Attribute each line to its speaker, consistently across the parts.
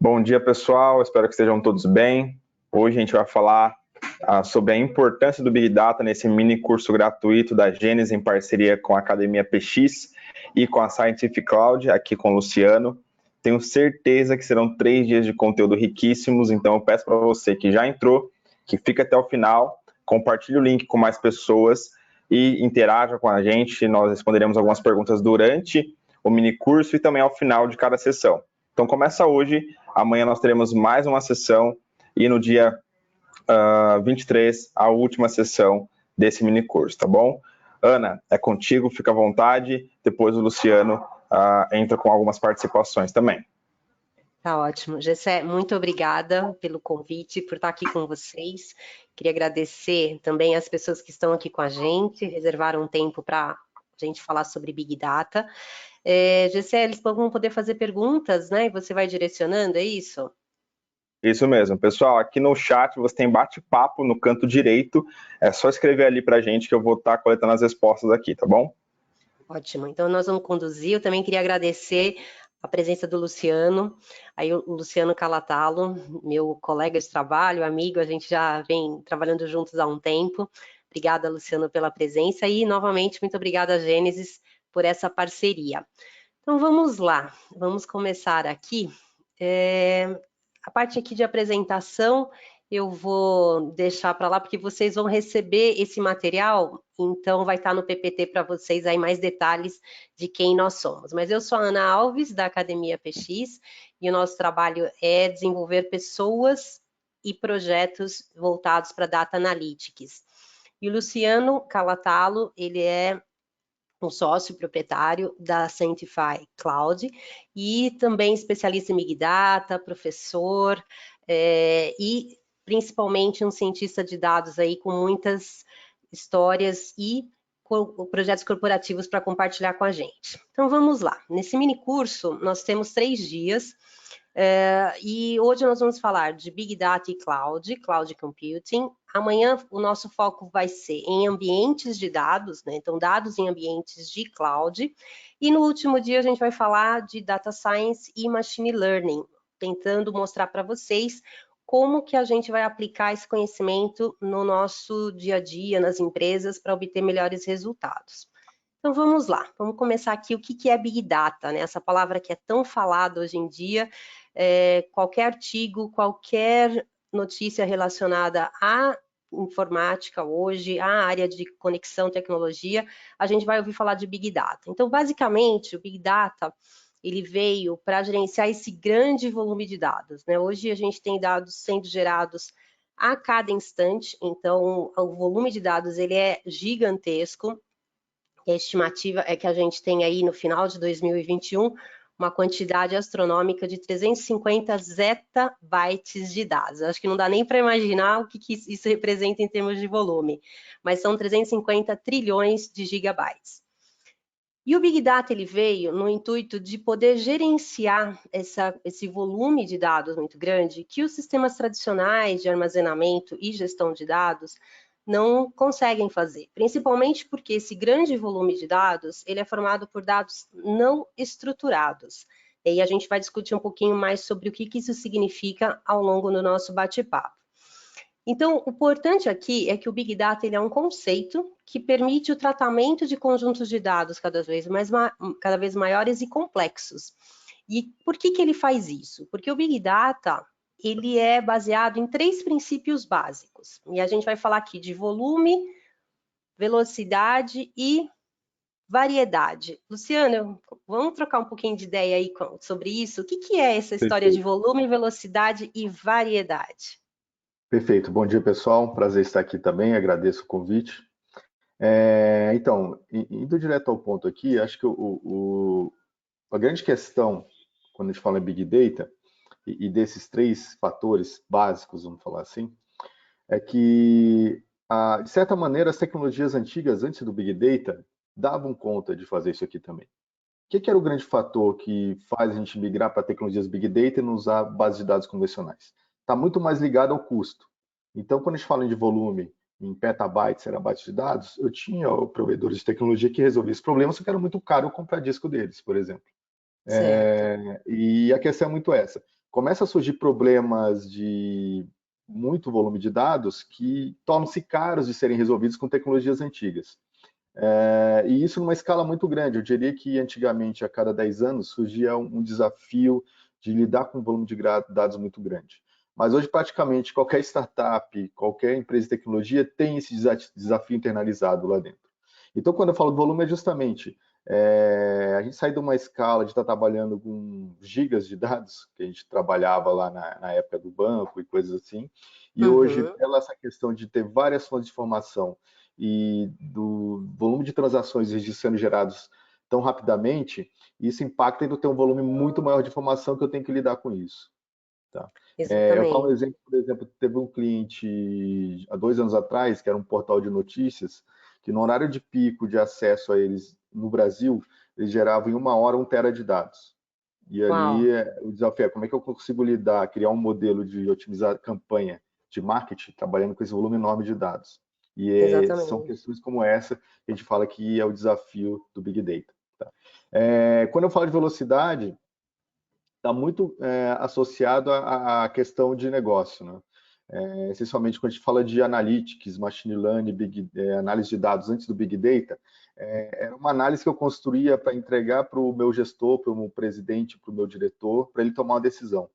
Speaker 1: Bom dia, pessoal. Espero que estejam todos bem. Hoje a gente vai falar sobre a importância do Big Data nesse mini curso gratuito da Gênesis em parceria com a Academia PX e com a Scientific Cloud, aqui com o Luciano. Tenho certeza que serão 3 dias de conteúdo riquíssimos, então eu peço para você que já entrou, que fique até o final, compartilhe o link com mais pessoas e interaja com a gente. Nós responderemos algumas perguntas durante o mini curso e também ao final de cada sessão. Então começa hoje, amanhã nós teremos mais uma sessão e no dia 23, a última sessão desse mini curso, tá bom? Ana, é contigo, fica à vontade, depois o Luciano entra com algumas participações também.
Speaker 2: Tá ótimo. Gessé, muito obrigada pelo convite, por estar aqui com vocês. Queria agradecer também as pessoas que estão aqui com a gente, reservaram um tempo para a gente falar sobre Big Data. Gessé, eles vão poder fazer perguntas, né? E você vai direcionando, é isso?
Speaker 1: Isso mesmo. Pessoal, aqui no chat você tem bate-papo no canto direito. É só escrever ali pra gente que eu vou estar coletando as respostas aqui, tá bom?
Speaker 2: Ótimo. Então nós vamos conduzir. Eu também queria agradecer a presença do Luciano, aí o Luciano Calatalo, meu colega de trabalho, amigo, a gente já vem trabalhando juntos há um tempo. Obrigada, Luciano, pela presença e, novamente, muito obrigada, Gênesis, por essa parceria. Então, vamos lá, vamos começar aqui. A parte aqui de apresentação eu vou deixar para lá, porque vocês vão receber esse material, então vai estar no PPT para vocês aí mais detalhes de quem nós somos. Mas eu sou a Ana Alves, da Academia PX, e o nosso trabalho é desenvolver pessoas e projetos voltados para Data Analytics. E o Luciano Calatalo, ele é um sócio proprietário da Scientific Cloud e também especialista em Big Data, professor e principalmente um cientista de dados aí com muitas histórias e projetos corporativos para compartilhar com a gente. Então vamos lá. Nesse mini curso nós temos 3 dias e hoje nós vamos falar de Big Data e Cloud Computing. Amanhã o nosso foco vai ser em ambientes de dados, né? Então dados em ambientes de cloud. E no último dia a gente vai falar de Data Science e Machine Learning, tentando mostrar para vocês como que a gente vai aplicar esse conhecimento no nosso dia a dia, nas empresas, para obter melhores resultados. Então vamos lá, vamos começar aqui o que é Big Data, né? Essa palavra que é tão falada hoje em dia, qualquer artigo, qualquer notícia relacionada à informática hoje, à área de conexão, tecnologia, a gente vai ouvir falar de Big Data. Então, basicamente, o Big Data, ele veio para gerenciar esse grande volume de dados, né? Hoje a gente tem dados sendo gerados a cada instante, então o volume de dados ele é gigantesco. A estimativa é que a gente tem aí no final de 2021 uma quantidade astronômica de 350 zettabytes de dados. Acho que não dá nem para imaginar o que isso representa em termos de volume, mas são 350 trilhões de gigabytes. E o Big Data ele veio no intuito de poder gerenciar esse volume de dados muito grande que os sistemas tradicionais de armazenamento e gestão de dados não conseguem fazer, principalmente porque esse grande volume de dados ele é formado por dados não estruturados. E a gente vai discutir um pouquinho mais sobre o que isso significa ao longo do nosso bate-papo. Então, o importante aqui é que o Big Data ele é um conceito que permite o tratamento de conjuntos de dados cada vez maiores e complexos. E por que ele faz isso? Porque o Big Data ele é baseado em 3 princípios básicos. E a gente vai falar aqui de volume, velocidade e variedade. Luciano, vamos trocar um pouquinho de ideia aí sobre isso? O que é essa história de volume, velocidade e variedade?
Speaker 3: Perfeito. Bom dia, pessoal. Prazer estar aqui também. Agradeço o convite. Então, indo direto ao ponto aqui, acho que a grande questão, quando a gente fala em Big Data, e desses 3 fatores básicos, vamos falar assim, é que, de certa maneira, as tecnologias antigas, antes do Big Data, davam conta de fazer isso aqui também. O que era o grande fator que faz a gente migrar para tecnologias Big Data e não usar bases de dados convencionais? Está muito mais ligado ao custo. Então, quando a gente fala de volume em petabytes, terabytes de dados, eu tinha provedores de tecnologia que resolviam esse problema, só que era muito caro comprar disco deles, por exemplo. E a questão é muito essa. começa a surgir problemas de muito volume de dados que tornam-se caros de serem resolvidos com tecnologias antigas. E isso numa escala muito grande. Eu diria que antigamente, a cada 10 anos, surgia um desafio de lidar com um volume de dados muito grande. Mas hoje, praticamente, qualquer startup, qualquer empresa de tecnologia tem esse desafio internalizado lá dentro. Então, quando eu falo de volume, é justamente a gente sair de uma escala de estar trabalhando com gigas de dados, que a gente trabalhava lá na época do banco e coisas assim, e hoje, pela essa questão de ter várias fontes de informação e do volume de transações sendo gerados tão rapidamente, isso impacta em eu ter um volume muito maior de informação que eu tenho que lidar com isso. Tá? Eu falo um exemplo, por exemplo, teve um cliente há 2 anos atrás, que era um portal de notícias, que no horário de pico de acesso a eles no Brasil, eles geravam em 1 hora 1 tera de dados. E ali o desafio é como é que eu consigo lidar, criar um modelo de otimizar campanha de marketing, trabalhando com esse volume enorme de dados. E são questões como essa que a gente fala que é o desafio do Big Data. Tá? Quando eu falo de velocidade, está muito associado à questão de negócio, né? Essencialmente, quando a gente fala de analytics, machine learning, análise de dados antes do Big Data, era uma análise que eu construía para entregar para o meu gestor, para o meu presidente, para o meu diretor, para ele tomar uma decisão.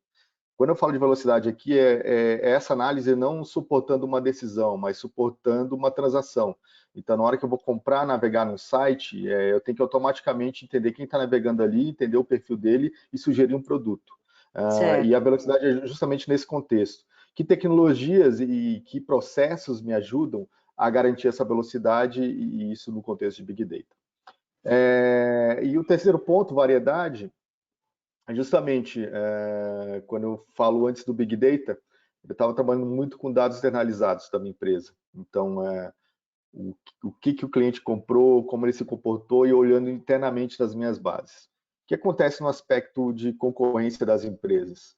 Speaker 3: Quando eu falo de velocidade aqui, é essa análise não suportando uma decisão, mas suportando uma transação. Então, na hora que eu vou comprar, navegar num site, eu tenho que automaticamente entender quem está navegando ali, entender o perfil dele e sugerir um produto. E a velocidade é justamente nesse contexto. Que tecnologias e que processos me ajudam a garantir essa velocidade e isso no contexto de Big Data? E o terceiro ponto, variedade, justamente, quando eu falo antes do Big Data, eu estava trabalhando muito com dados externalizados da minha empresa. Então, o que o cliente comprou, como ele se comportou e olhando internamente nas minhas bases. O que acontece no aspecto de concorrência das empresas?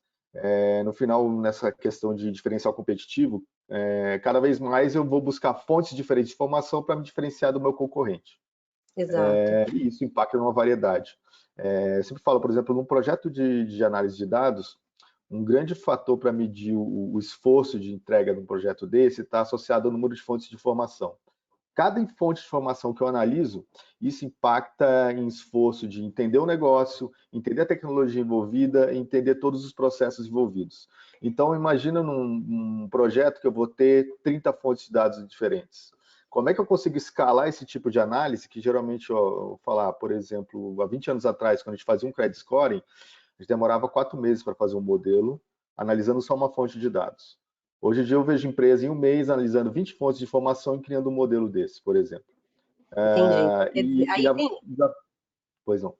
Speaker 3: No final, nessa questão de diferencial competitivo, cada vez mais eu vou buscar fontes diferentes de informação para me diferenciar do meu concorrente. E isso impacta numa variedade. Eu sempre falo, por exemplo, num projeto de análise de dados, um grande fator para medir o esforço de entrega de um projeto desse está associado ao número de fontes de informação. Cada fonte de informação que eu analiso, isso impacta em esforço de entender o negócio, entender a tecnologia envolvida, entender todos os processos envolvidos. Então, imagina num projeto que eu vou ter 30 fontes de dados diferentes. Como é que eu consigo escalar esse tipo de análise, que geralmente, eu vou falar, por exemplo, há 20 anos atrás, quando a gente fazia um credit scoring, a gente demorava 4 meses para fazer um modelo, analisando só uma fonte de dados. Hoje em dia eu vejo empresas em 1 mês analisando 20 fontes de informação e criando um modelo desse, por exemplo.
Speaker 2: Entendi.
Speaker 3: Pois não.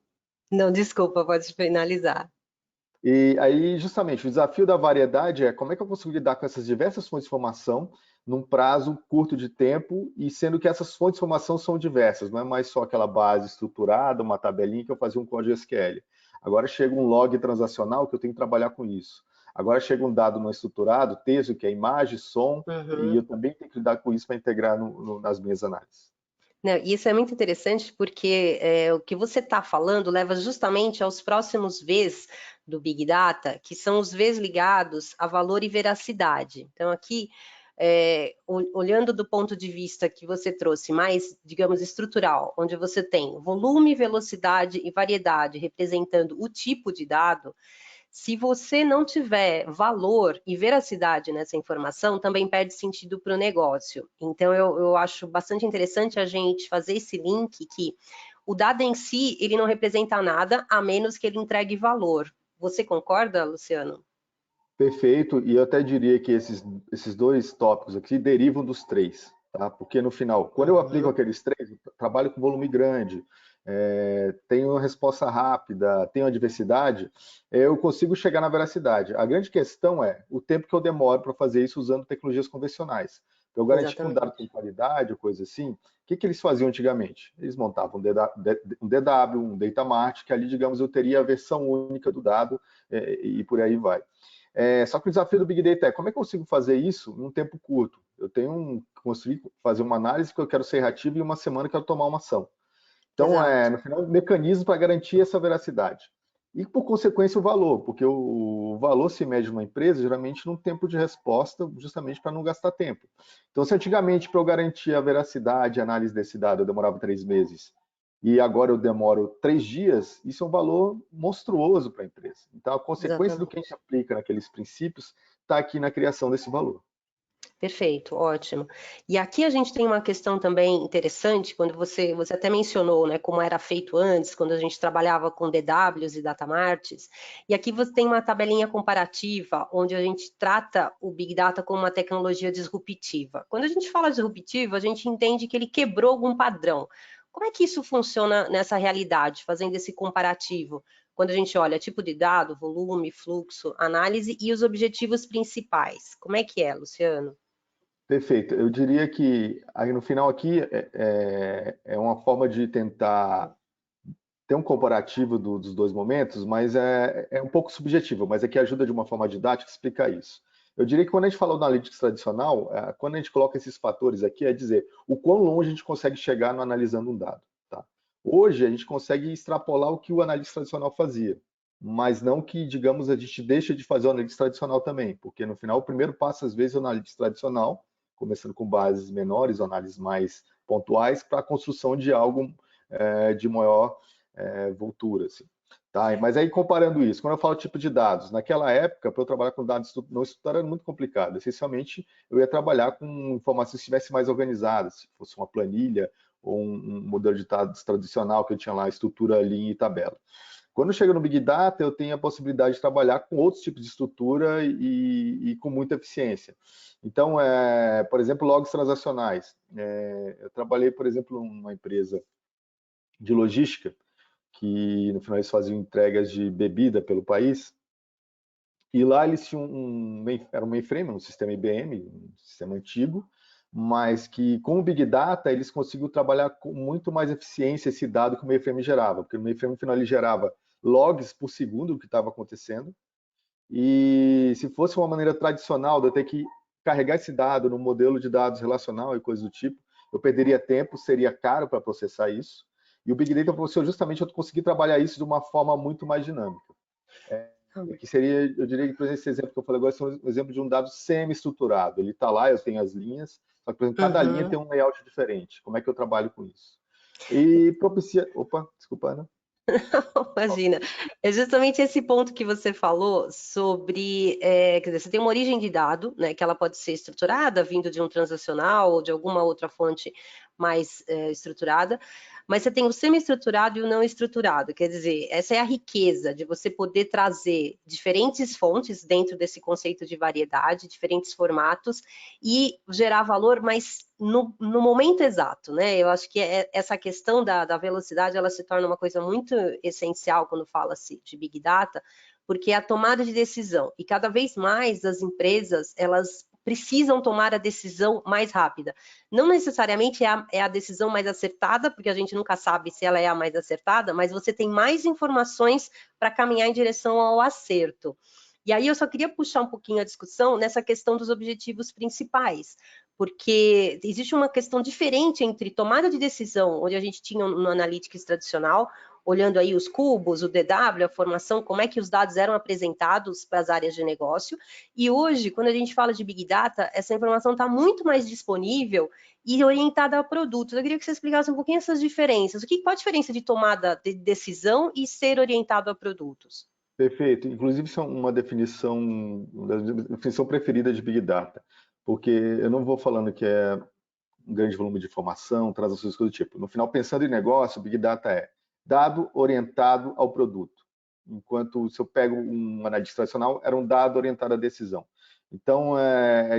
Speaker 2: Não, desculpa, pode finalizar.
Speaker 3: E aí, justamente, o desafio da variedade é como é que eu consigo lidar com essas diversas fontes de informação num prazo curto de tempo e sendo que essas fontes de informação são diversas, não é mais só aquela base estruturada, uma tabelinha que eu fazia um código SQL. Agora chega um log transacional que eu tenho que trabalhar com isso. Agora chega um dado não estruturado, texto, que é imagem, som, e eu também tenho que lidar com isso para integrar nas minhas análises.
Speaker 2: Não, isso é muito interessante porque o que você está falando leva justamente aos próximos Vs do Big Data, que são os Vs ligados a valor e veracidade. Então, aqui, olhando do ponto de vista que você trouxe mais, digamos, estrutural, onde você tem volume, velocidade e variedade representando o tipo de dado, se você não tiver valor e veracidade nessa informação, também perde sentido para o negócio. Então, eu acho bastante interessante a gente fazer esse link que o dado em si, ele não representa nada, a menos que ele entregue valor. Você concorda, Luciano?
Speaker 3: Perfeito, e eu até diria que esses 2 tópicos aqui derivam dos 3, tá? Porque no final, quando eu aplico aqueles 3, eu trabalho com volume grande, tenho uma resposta rápida, tenho a diversidade, eu consigo chegar na veracidade. A grande questão é o tempo que eu demoro para fazer isso usando tecnologias convencionais. Então, eu garanti que um dado tem qualidade ou coisa assim, o que eles faziam antigamente? Eles montavam um DW, um Data Mart, que ali, digamos, eu teria a versão única do dado e por aí vai. Só que o desafio do Big Data é como é que eu consigo fazer isso num tempo curto? Eu tenho que fazer uma análise que eu quero ser reativo e em 1 semana eu quero tomar uma ação. Então, no final, um mecanismo para garantir essa veracidade. e, por consequência, o valor, porque o valor se mede numa empresa geralmente num tempo de resposta, justamente para não gastar tempo. Então, se antigamente, para eu garantir a veracidade e a análise desse dado, eu demorava 3 meses, e agora eu demoro 3 dias, isso é um valor monstruoso para a empresa. Então, a consequência do que a gente aplica naqueles princípios está aqui na criação desse valor.
Speaker 2: Perfeito, ótimo. E aqui a gente tem uma questão também interessante, quando você até mencionou, né, como era feito antes, quando a gente trabalhava com DWs e datamarts, e aqui você tem uma tabelinha comparativa, onde a gente trata o Big Data como uma tecnologia disruptiva. Quando a gente fala disruptiva, a gente entende que ele quebrou algum padrão. Como é que isso funciona nessa realidade, fazendo esse comparativo? Quando a gente olha tipo de dado, volume, fluxo, análise e os objetivos principais. Como é que é, Luciano?
Speaker 3: Perfeito. Eu diria que aí no final aqui é uma forma de tentar ter um comparativo dos dois momentos, mas é um pouco subjetivo, mas aqui ajuda de uma forma didática a explicar isso. Eu diria que quando a gente fala do analytics tradicional, quando a gente coloca esses fatores aqui, é dizer o quão longe a gente consegue chegar no analisando um dado. Tá? Hoje a gente consegue extrapolar o que o analytics tradicional fazia, mas não que, digamos, a gente deixa de fazer o analytics tradicional também, porque no final o primeiro passo, às vezes, é o analytics tradicional, começando com bases menores, análises mais pontuais, para a construção de algo de maior voltura. Assim. Tá? Mas aí, comparando isso, quando eu falo tipo de dados, naquela época, para eu trabalhar com dados não estruturados era muito complicado. Essencialmente, eu ia trabalhar com informações que estivessem mais organizadas, se fosse uma planilha ou um modelo de dados tradicional que eu tinha lá, estrutura, linha e tabela. Quando chega no Big Data, eu tenho a possibilidade de trabalhar com outros tipos de estrutura e com muita eficiência. Então, por exemplo, logs transacionais. Eu trabalhei, por exemplo, numa empresa de logística, que no final eles faziam entregas de bebida pelo país, e lá eles tinham era um mainframe, um sistema IBM, um sistema antigo, mas que com o Big Data eles conseguiram trabalhar com muito mais eficiência esse dado que o mainframe gerava, porque o mainframe no final ele gerava logs por segundo do que estava acontecendo, e se fosse uma maneira tradicional de eu ter que carregar esse dado no modelo de dados relacional e coisas do tipo, eu perderia tempo, seria caro para processar isso, e o Big Data proporciona justamente eu conseguir trabalhar isso de uma forma muito mais dinâmica. Que seria, eu diria que, por exemplo, esse exemplo que eu falei agora é um exemplo de um dado semi-estruturado. Ele está lá, eu tenho as linhas, só que, por exemplo, cada linha tem um layout diferente. Como é que eu trabalho com isso? E propicia... Opa, desculpa, Ana.
Speaker 2: Imagina, é justamente esse ponto que você falou sobre, quer dizer, você tem uma origem de dado, né, que ela pode ser estruturada, vindo de um transacional ou de alguma outra fonte mais estruturada, mas você tem o semi-estruturado e o não estruturado, quer dizer, essa é a riqueza de você poder trazer diferentes fontes dentro desse conceito de variedade, diferentes formatos e gerar valor, mas no momento exato, né? Eu acho que essa questão da velocidade, ela se torna uma coisa muito essencial quando fala-se de Big Data, porque é a tomada de decisão, e cada vez mais as empresas, elas precisam tomar a decisão mais rápida. Não necessariamente é a decisão mais acertada, porque a gente nunca sabe se ela é a mais acertada, mas você tem mais informações para caminhar em direção ao acerto. E aí eu só queria puxar um pouquinho a discussão nessa questão dos objetivos principais, porque existe uma questão diferente entre tomada de decisão, onde a gente tinha no Analytics tradicional, olhando aí os cubos, o DW, a formação, como é que os dados eram apresentados para as áreas de negócio, e hoje, quando a gente fala de Big Data, essa informação está muito mais disponível e orientada a produtos. Eu queria que você explicasse um pouquinho essas diferenças. Qual a diferença de tomada de decisão e ser orientado a produtos?
Speaker 3: Perfeito. Inclusive, isso é uma definição preferida de Big Data, porque eu não vou falando que é um grande volume de informação, transações, coisa do tipo. No final, pensando em negócio, Big Data é dado orientado ao produto. Enquanto se eu pego um analista tradicional, era um dado orientado à decisão. Então,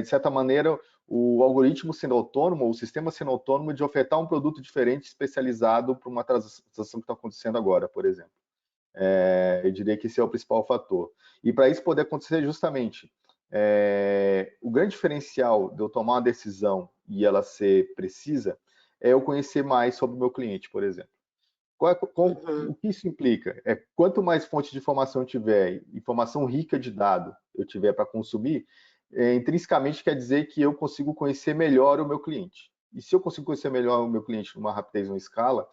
Speaker 3: de certa maneira, o algoritmo sendo autônomo, ou o sistema sendo autônomo de ofertar um produto diferente, especializado para uma transação que está acontecendo agora, por exemplo. Eu diria que esse é o principal fator. E para isso poder acontecer, justamente, o grande diferencial de eu tomar uma decisão e ela ser precisa é eu conhecer mais sobre o meu cliente, por exemplo. O que isso implica? Quanto mais fonte de informação eu tiver, informação rica de dado eu tiver para consumir, intrinsecamente quer dizer que eu consigo conhecer melhor o meu cliente. E se eu consigo conhecer melhor o meu cliente numa rapidez, numa escala,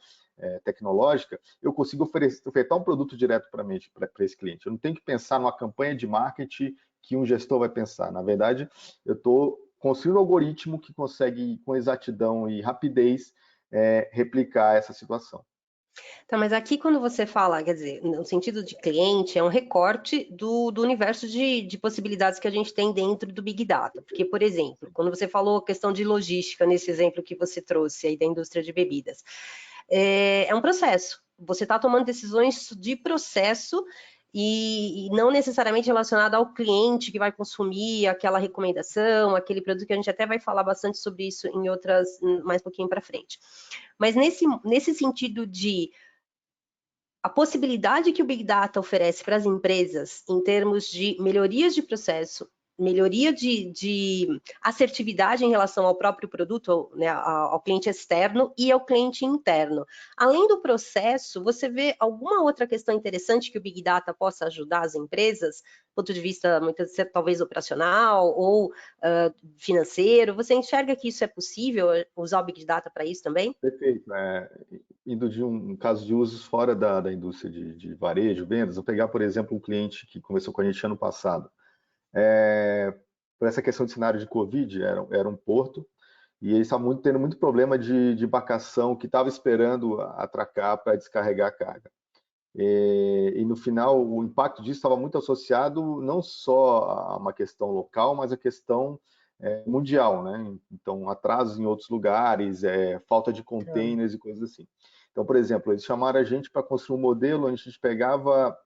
Speaker 3: tecnológica, eu consigo ofertar um produto direto para esse cliente. Eu não tenho que pensar numa campanha de marketing que um gestor vai pensar. Na verdade, eu estou construindo um algoritmo que consegue, com exatidão e rapidez, replicar essa situação.
Speaker 2: Tá, mas aqui quando você fala, quer dizer, no sentido de cliente, é um recorte do universo de possibilidades que a gente tem dentro do Big Data. Porque, por exemplo, quando você falou questão de logística, nesse exemplo que você trouxe aí da indústria de bebidas, é um processo. Você está tomando decisões de processo e não necessariamente relacionado ao cliente que vai consumir aquela recomendação, aquele produto, que a gente até vai falar bastante sobre isso em outras, mais um pouquinho para frente. Mas nesse sentido de a possibilidade que o Big Data oferece para as empresas em termos de melhorias de processo, melhoria de assertividade em relação ao próprio produto, né, ao cliente externo e ao cliente interno. Além do processo, você vê alguma outra questão interessante que o Big Data possa ajudar as empresas, do ponto de vista, muitas vezes, talvez operacional ou financeiro? Você enxerga que isso é possível, usar o Big Data para isso também?
Speaker 3: Perfeito. Indo de um caso de usos fora da indústria de varejo, vendas, vou pegar, por exemplo, um cliente que começou com a gente ano passado. Por essa questão de cenário de Covid, era um porto, e eles estavam tendo muito problema de embarcação que estava esperando atracar para descarregar a carga. E no final, o impacto disso estava muito associado não só a uma questão local, mas a questão mundial, né? Então, atrasos em outros lugares, falta de containers e coisas assim. Então, por exemplo, eles chamaram a gente para construir um modelo onde a gente pegava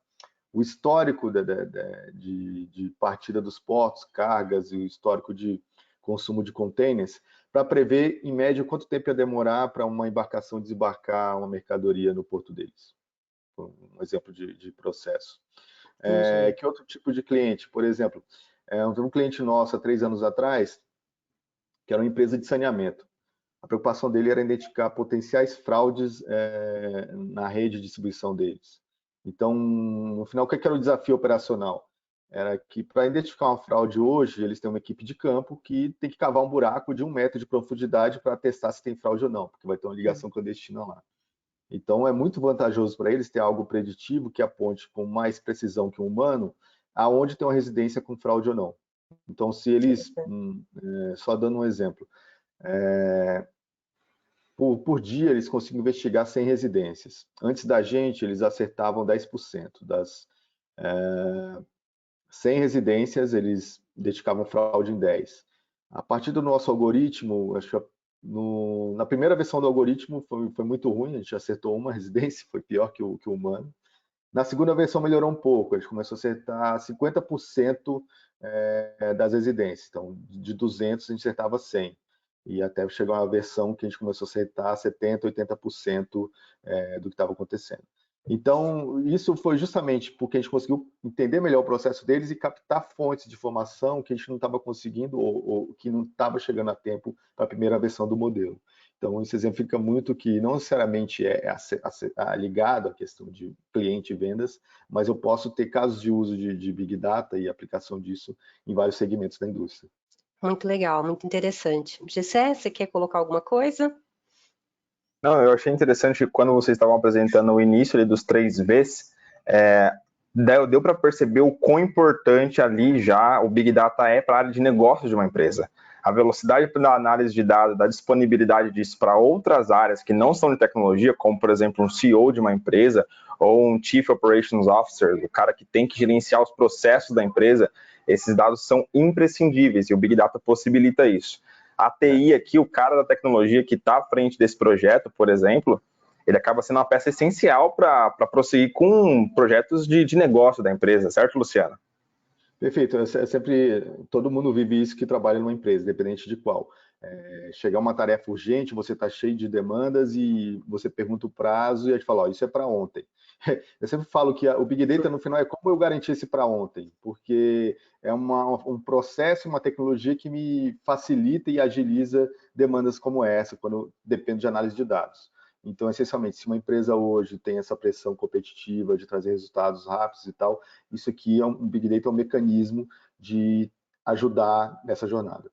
Speaker 3: o histórico de partida dos portos, cargas e o histórico de consumo de containers, para prever, em média, quanto tempo ia demorar para uma embarcação desembarcar uma mercadoria no porto deles. Um exemplo de processo. Que outro tipo de cliente? Por exemplo, um cliente nosso há 3 anos atrás, que era uma empresa de saneamento. A preocupação dele era identificar potenciais fraudes na rede de distribuição deles. Então, no final, o que era o desafio operacional? Era que, para identificar uma fraude hoje, eles têm uma equipe de campo que tem que cavar um buraco de 1 metro de profundidade para testar se tem fraude ou não, porque vai ter uma ligação clandestina lá. Então, é muito vantajoso para eles ter algo preditivo que aponte com mais precisão que o humano aonde tem uma residência com fraude ou não. Então, se eles, só dando um exemplo, por dia eles conseguem investigar 100 residências. Antes da gente, eles acertavam 10%. Das 100 residências, eles identificavam fraude em 10. A partir do nosso algoritmo, acho que na primeira versão do algoritmo foi muito ruim, a gente acertou uma residência, foi pior que o humano. Na segunda versão melhorou um pouco, a gente começou a acertar 50% das residências. Então, de 200 a gente acertava 100. E até chegar uma versão que a gente começou a acertar 70%, 80% do que estava acontecendo. Então, isso foi justamente porque a gente conseguiu entender melhor o processo deles e captar fontes de informação que a gente não estava conseguindo ou que não estava chegando a tempo para a primeira versão do modelo. Então, isso exemplifica muito que não necessariamente ligado à questão de cliente e vendas, mas eu posso ter casos de uso de Big Data e aplicação disso em vários segmentos da indústria.
Speaker 2: Muito legal, muito interessante. Gessé, você quer colocar alguma coisa?
Speaker 1: Não, eu achei interessante quando vocês estavam apresentando o início ali dos 3 Vs, deu para perceber o quão importante ali já o Big Data é para a área de negócios de uma empresa. A velocidade da análise de dados, da disponibilidade disso para outras áreas que não são de tecnologia, como, por exemplo, um CEO de uma empresa ou um Chief Operations Officer, o cara que tem que gerenciar os processos da empresa, esses dados são imprescindíveis e o Big Data possibilita isso. A TI aqui, o cara da tecnologia que está à frente desse projeto, por exemplo, ele acaba sendo uma peça essencial para prosseguir com projetos de negócio da empresa, certo, Luciano?
Speaker 3: Perfeito. Sempre, todo mundo vive isso que trabalha numa empresa, independente de qual. Chegar uma tarefa urgente, você está cheio de demandas e você pergunta o prazo e a gente fala, isso é para ontem. Eu sempre falo que o Big Data, no final, é como eu garantir esse para ontem, porque é um processo, uma tecnologia que me facilita e agiliza demandas como essa, quando dependo de análise de dados. Então, essencialmente, se uma empresa hoje tem essa pressão competitiva de trazer resultados rápidos e tal, isso aqui um Big Data é um mecanismo de ajudar nessa jornada.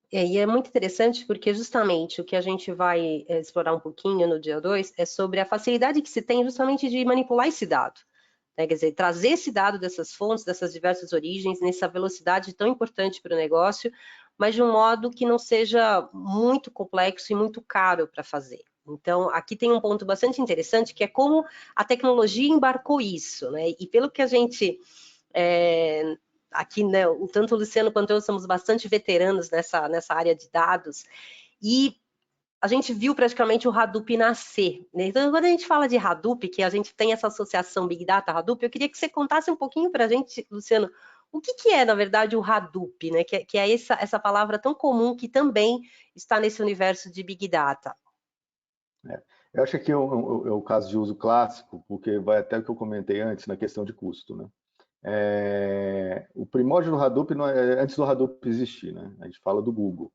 Speaker 2: E é muito interessante porque justamente o que a gente vai explorar um pouquinho no dia 2 é sobre a facilidade que se tem justamente de manipular esse dado. Né? Quer dizer, trazer esse dado dessas fontes, dessas diversas origens, nessa velocidade tão importante para o negócio, mas de um modo que não seja muito complexo e muito caro para fazer. Então, aqui tem um ponto bastante interessante, que é como a tecnologia embarcou isso, né? E pelo que a gente... aqui, né, tanto o Luciano quanto eu somos bastante veteranos nessa área de dados, e a gente viu praticamente o Hadoop nascer, né? Então, quando a gente fala de Hadoop, que a gente tem essa associação Big Data Hadoop, eu queria que você contasse um pouquinho para a gente, Luciano, o que é, na verdade, o Hadoop, né? Que é essa palavra tão comum que também está nesse universo de Big Data.
Speaker 3: Eu acho que é o caso de uso clássico, porque vai até o que eu comentei antes na questão de custo, né? O primórdio do Hadoop, antes do Hadoop existir, né? A gente fala do Google.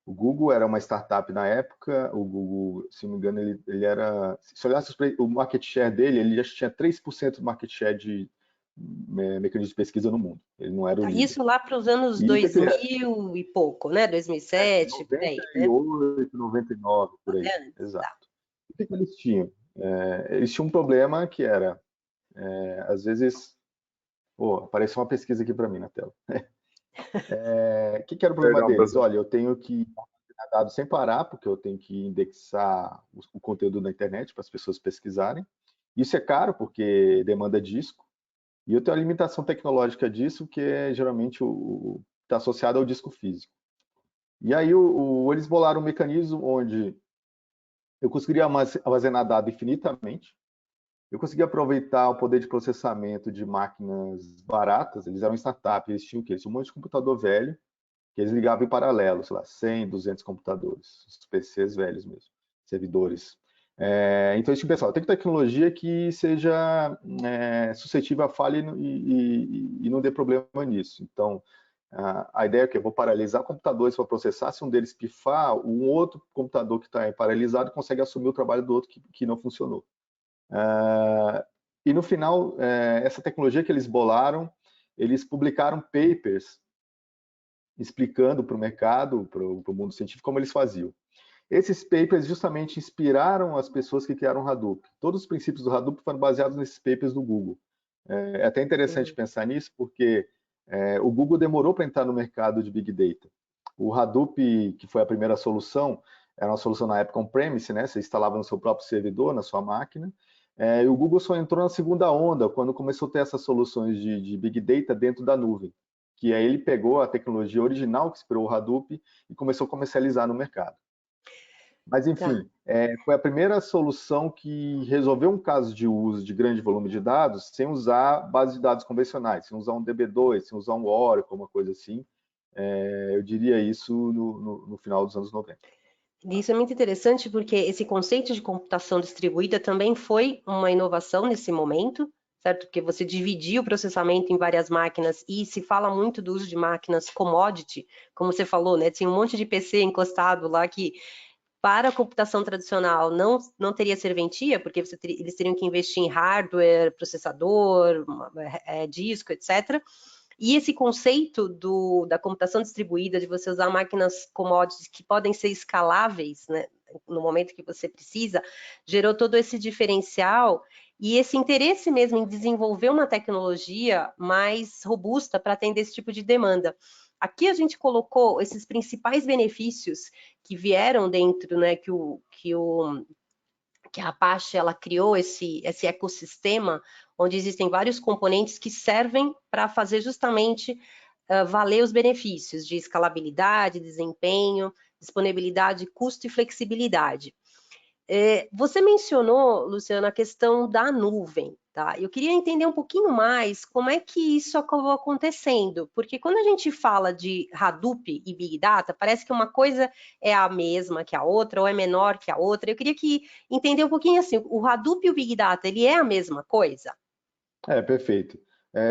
Speaker 3: O Google era uma startup na época, o Google, se não me engano, ele era... Se olhasse o market share dele, ele já tinha 3% do market share de mecanismos de pesquisa no mundo. Ele não era o líder.
Speaker 2: Isso lá para os anos 2000 e pouco, né? 2007, por aí, né?
Speaker 3: 98, 99, por aí. Exato. O que eles tinham? Eles tinham um problema que era, às vezes... apareceu uma pesquisa aqui para mim na tela. O que era o problema deles?
Speaker 1: Professor.
Speaker 3: Olha, eu tenho que armazenar dados sem parar, porque eu tenho que indexar o conteúdo na internet para as pessoas pesquisarem. Isso é caro, porque demanda disco. E eu tenho a limitação tecnológica disso, que é geralmente está associado ao disco físico. E aí eles bolaram um mecanismo onde eu conseguiria armazenar dados infinitamente, eu conseguia aproveitar o poder de processamento de máquinas baratas. Eles eram startup, eles tinham o quê? Eles tinham um monte de computador velho, que eles ligavam em paralelo, sei lá, 100, 200 computadores, os PCs velhos mesmo, servidores. Então, eles pensavam, tem tecnologia que seja suscetível a falha e não dê problema nisso. Então, a ideia é que eu vou paralisar computadores para processar, se um deles pifar, um outro computador que está paralisado consegue assumir o trabalho do outro que não funcionou. E no final, essa tecnologia que eles bolaram, eles publicaram papers explicando para o mercado, para o mundo científico, como eles faziam. Esses papers justamente inspiraram as pessoas que criaram o Hadoop. Todos os princípios do Hadoop foram baseados nesses papers do Google. É até interessante pensar nisso, porque o Google demorou para entrar no mercado de Big Data. O Hadoop, que foi a primeira solução, era uma solução na época on-premise, né? Você instalava no seu próprio servidor, na sua máquina. E o Google só entrou na segunda onda, quando começou a ter essas soluções de Big Data dentro da nuvem. Que aí ele pegou a tecnologia original que inspirou o Hadoop e começou a comercializar no mercado. Mas, enfim, foi a primeira solução que resolveu um caso de uso de grande volume de dados sem usar bases de dados convencionais, sem usar um DB2, sem usar um Oracle, uma coisa assim. Eu diria isso no final dos anos 90.
Speaker 2: Isso é muito interessante porque esse conceito de computação distribuída também foi uma inovação nesse momento, certo? Porque você dividia o processamento em várias máquinas e se fala muito do uso de máquinas commodity, como você falou, né? Tinha um monte de PC encostado lá que para a computação tradicional não teria serventia, porque eles teriam que investir em hardware, processador, disco, etc. E esse conceito da computação distribuída, de você usar máquinas commodities que podem ser escaláveis, né, no momento que você precisa, gerou todo esse diferencial e esse interesse mesmo em desenvolver uma tecnologia mais robusta para atender esse tipo de demanda. Aqui a gente colocou esses principais benefícios que vieram dentro, né, que a Apache ela criou esse ecossistema onde existem vários componentes que servem para fazer justamente valer os benefícios de escalabilidade, desempenho, disponibilidade, custo e flexibilidade. Você mencionou, Luciana, a questão da nuvem, tá? Eu queria entender um pouquinho mais como é que isso acabou acontecendo, porque quando a gente fala de Hadoop e Big Data, parece que uma coisa é a mesma que a outra, ou é menor que a outra. Eu queria entender um pouquinho assim, o Hadoop e o Big Data, ele é a mesma coisa?
Speaker 3: Perfeito.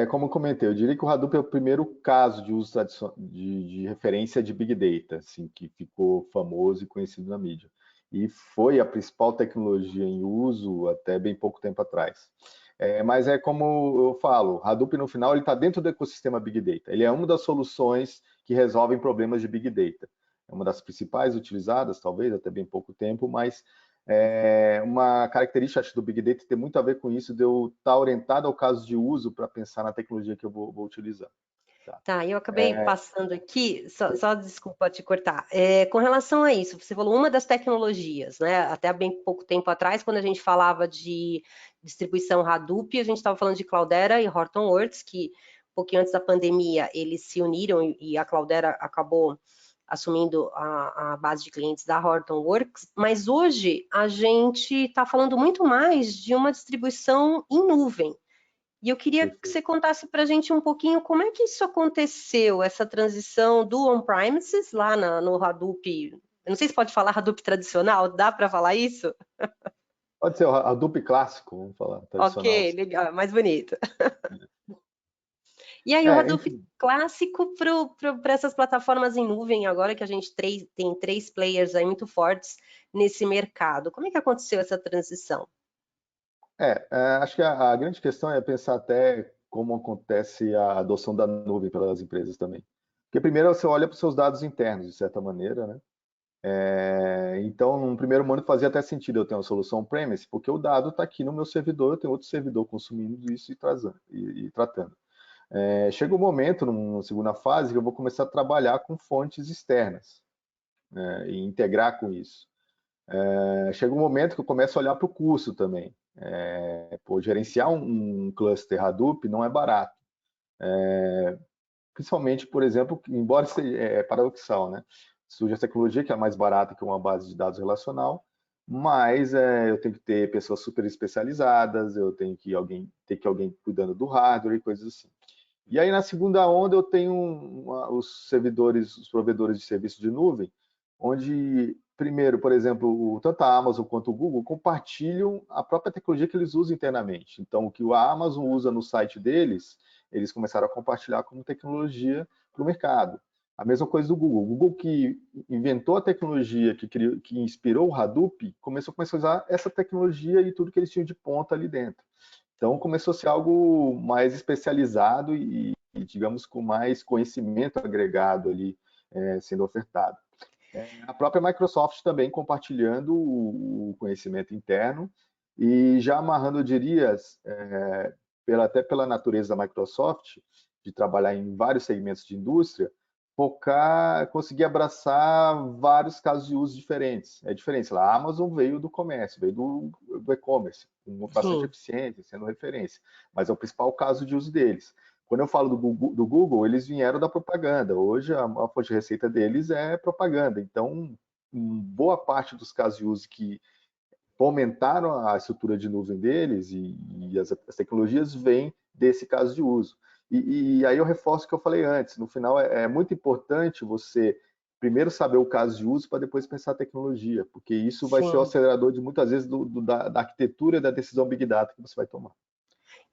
Speaker 3: Como eu comentei, eu diria que o Hadoop é o primeiro caso de uso de referência de Big Data, assim, que ficou famoso e conhecido na mídia. E foi a principal tecnologia em uso até bem pouco tempo atrás. Mas é como eu falo, o Hadoop no final ele está dentro do ecossistema Big Data. Ele é uma das soluções que resolvem problemas de Big Data. é uma das principais utilizadas, talvez, até bem pouco tempo, mas uma característica, acho, do Big Data tem muito a ver com isso, de eu estar orientado ao caso de uso para pensar na tecnologia que eu vou utilizar.
Speaker 2: Tá, eu acabei passando aqui, só desculpa te cortar. Com relação a isso, você falou uma das tecnologias, né? Até bem pouco tempo atrás, quando a gente falava de distribuição Hadoop, a gente estava falando de Cloudera e Hortonworks, que um pouquinho antes da pandemia eles se uniram e a Cloudera acabou assumindo a base de clientes da Hortonworks, mas hoje a gente está falando muito mais de uma distribuição em nuvem. E eu queria que você contasse para a gente um pouquinho como é que isso aconteceu, essa transição do on-premises lá no Hadoop. Eu não sei se pode falar Hadoop tradicional, dá para falar isso?
Speaker 3: Pode ser o Hadoop clássico, vamos falar, tradicional.
Speaker 2: Ok, legal, mais bonito. E aí, o Hadoop clássico para essas plataformas em nuvem, agora que a gente tem 3 players aí muito fortes nesse mercado. Como é que aconteceu essa transição?
Speaker 3: Acho que a grande questão é pensar até como acontece a adoção da nuvem pelas empresas também. Porque primeiro você olha para os seus dados internos, de certa maneira, né? Então, no primeiro momento fazia até sentido eu ter uma solução on-premise, porque o dado está aqui no meu servidor, eu tenho outro servidor consumindo isso e tratando. Chega um momento, numa segunda fase, que eu vou começar a trabalhar com fontes externas, e integrar com isso. Chega um momento que eu começo a olhar para o custo também. Gerenciar um cluster Hadoop não é barato. Principalmente, por exemplo, embora seja paradoxal, né? Surge a tecnologia que é mais barata que uma base de dados relacional, mas eu tenho que ter pessoas super especializadas, eu tenho que alguém cuidando do hardware e coisas assim. E aí, na segunda onda, eu tenho os provedores de serviço de nuvem, onde, primeiro, por exemplo, tanto a Amazon quanto o Google compartilham a própria tecnologia que eles usam internamente. Então, o que a Amazon usa no site deles, eles começaram a compartilhar como tecnologia para o mercado. A mesma coisa do Google. O Google, que inventou a tecnologia, que inspirou o Hadoop, começou a usar essa tecnologia e tudo que eles tinham de ponta ali dentro. Então, começou a ser algo mais especializado e digamos, com mais conhecimento agregado ali sendo ofertado. A própria Microsoft também compartilhando o conhecimento interno e já amarrando, eu diria, até pela natureza da Microsoft, de trabalhar em vários segmentos de indústria, conseguir abraçar vários casos de uso diferentes. É diferente, sei lá, a Amazon veio do comércio, veio do e-commerce, com bastante eficiência, sendo referência, mas é o principal caso de uso deles. Quando eu falo do Google, eles vieram da propaganda. Hoje, a fonte de receita deles é propaganda. Então, boa parte dos casos de uso que aumentaram a estrutura de nuvem deles e as tecnologias vêm desse caso de uso. E aí eu reforço o que eu falei antes. No final, é muito importante você primeiro saber o caso de uso para depois pensar a tecnologia, porque isso vai ser o acelerador de muitas vezes da arquitetura e da decisão Big Data que você vai tomar.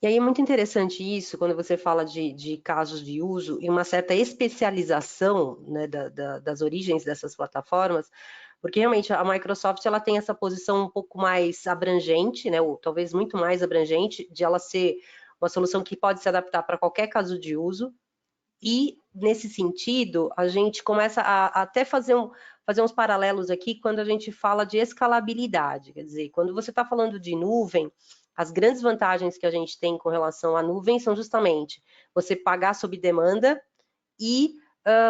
Speaker 2: E aí é muito interessante isso, quando você fala de casos de uso e uma certa especialização, né, das origens dessas plataformas, porque realmente a Microsoft ela tem essa posição um pouco mais abrangente, né, ou talvez muito mais abrangente, de ela ser uma solução que pode se adaptar para qualquer caso de uso, e nesse sentido a gente começa a até fazer uns paralelos aqui quando a gente fala de escalabilidade, quer dizer, quando você está falando de nuvem, as grandes vantagens que a gente tem com relação à nuvem são justamente você pagar sob demanda e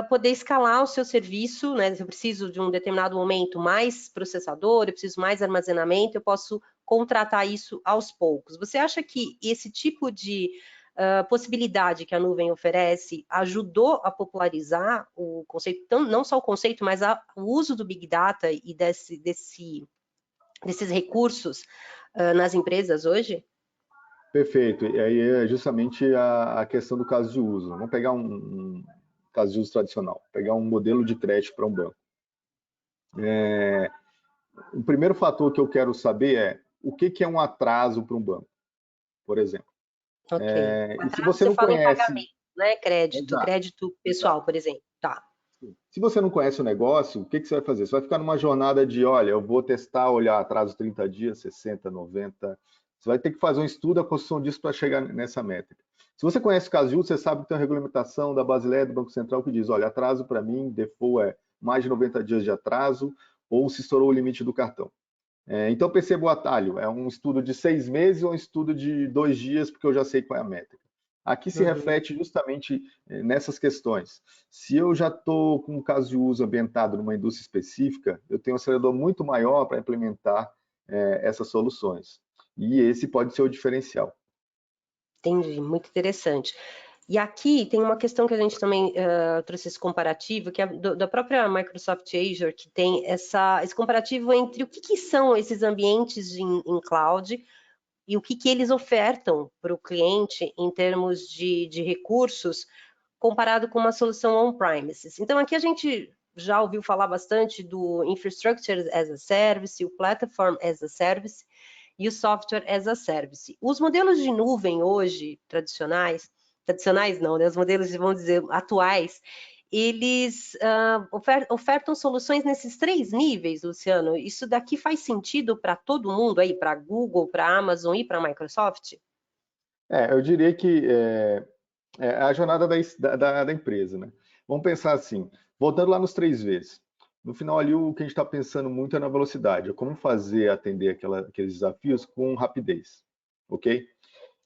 Speaker 2: poder escalar o seu serviço, né? Se eu preciso de um determinado momento mais processador, eu preciso mais armazenamento, eu posso contratar isso aos poucos. Você acha que esse tipo de possibilidade que a nuvem oferece ajudou a popularizar o conceito, não só o conceito, mas o uso do Big Data e desses recursos nas empresas hoje?
Speaker 3: Perfeito. E aí é justamente a questão do caso de uso. Vamos pegar um caso de uso tradicional, pegar um modelo de crédito para um banco. O primeiro fator que eu quero saber é o que é um atraso para um banco, por exemplo.
Speaker 2: Ok.
Speaker 3: E se você não
Speaker 2: fala
Speaker 3: conhece...
Speaker 2: em pagamento, né? Crédito pessoal,
Speaker 3: Exato.
Speaker 2: por exemplo. Tá.
Speaker 3: Se você não conhece o negócio, o que você vai fazer? Você vai ficar numa jornada de, olha, eu vou testar, olhar atraso 30 dias, 60, 90. Você vai ter que fazer um estudo, a construção disso para chegar nessa métrica. Se você conhece o caso de uso, você sabe que tem uma regulamentação da Basileia do Banco Central que diz, olha, atraso para mim, default é mais de 90 dias de atraso, ou se estourou o limite do cartão. Então, perceba o atalho, é um estudo de 6 meses ou um estudo de 2 dias, porque eu já sei qual é a métrica. Aqui se reflete justamente nessas questões. Se eu já estou com um caso de uso ambientado numa indústria específica, eu tenho um acelerador muito maior para implementar essas soluções. E esse pode ser o diferencial.
Speaker 2: Entendi, muito interessante. E aqui tem uma questão que a gente também trouxe esse comparativo, que é da própria Microsoft Azure, que tem esse comparativo entre o que são esses ambientes em cloud e o que eles ofertam para o cliente em termos de recursos, comparado com uma solução on-premises. Então, aqui a gente já ouviu falar bastante do Infrastructure as a Service, o Platform as a Service e o Software as a Service. Os modelos de nuvem hoje, tradicionais não, né? Os modelos, vamos dizer, atuais, eles ofertam soluções nesses 3 níveis, Luciano. Isso daqui faz sentido para todo mundo aí, para Google, para Amazon e para Microsoft?
Speaker 3: Eu diria que é a jornada da empresa, né? Vamos pensar assim, voltando lá nos 3 Vs. No final ali, o que a gente está pensando muito é na velocidade, é como fazer atender aqueles desafios com rapidez, ok?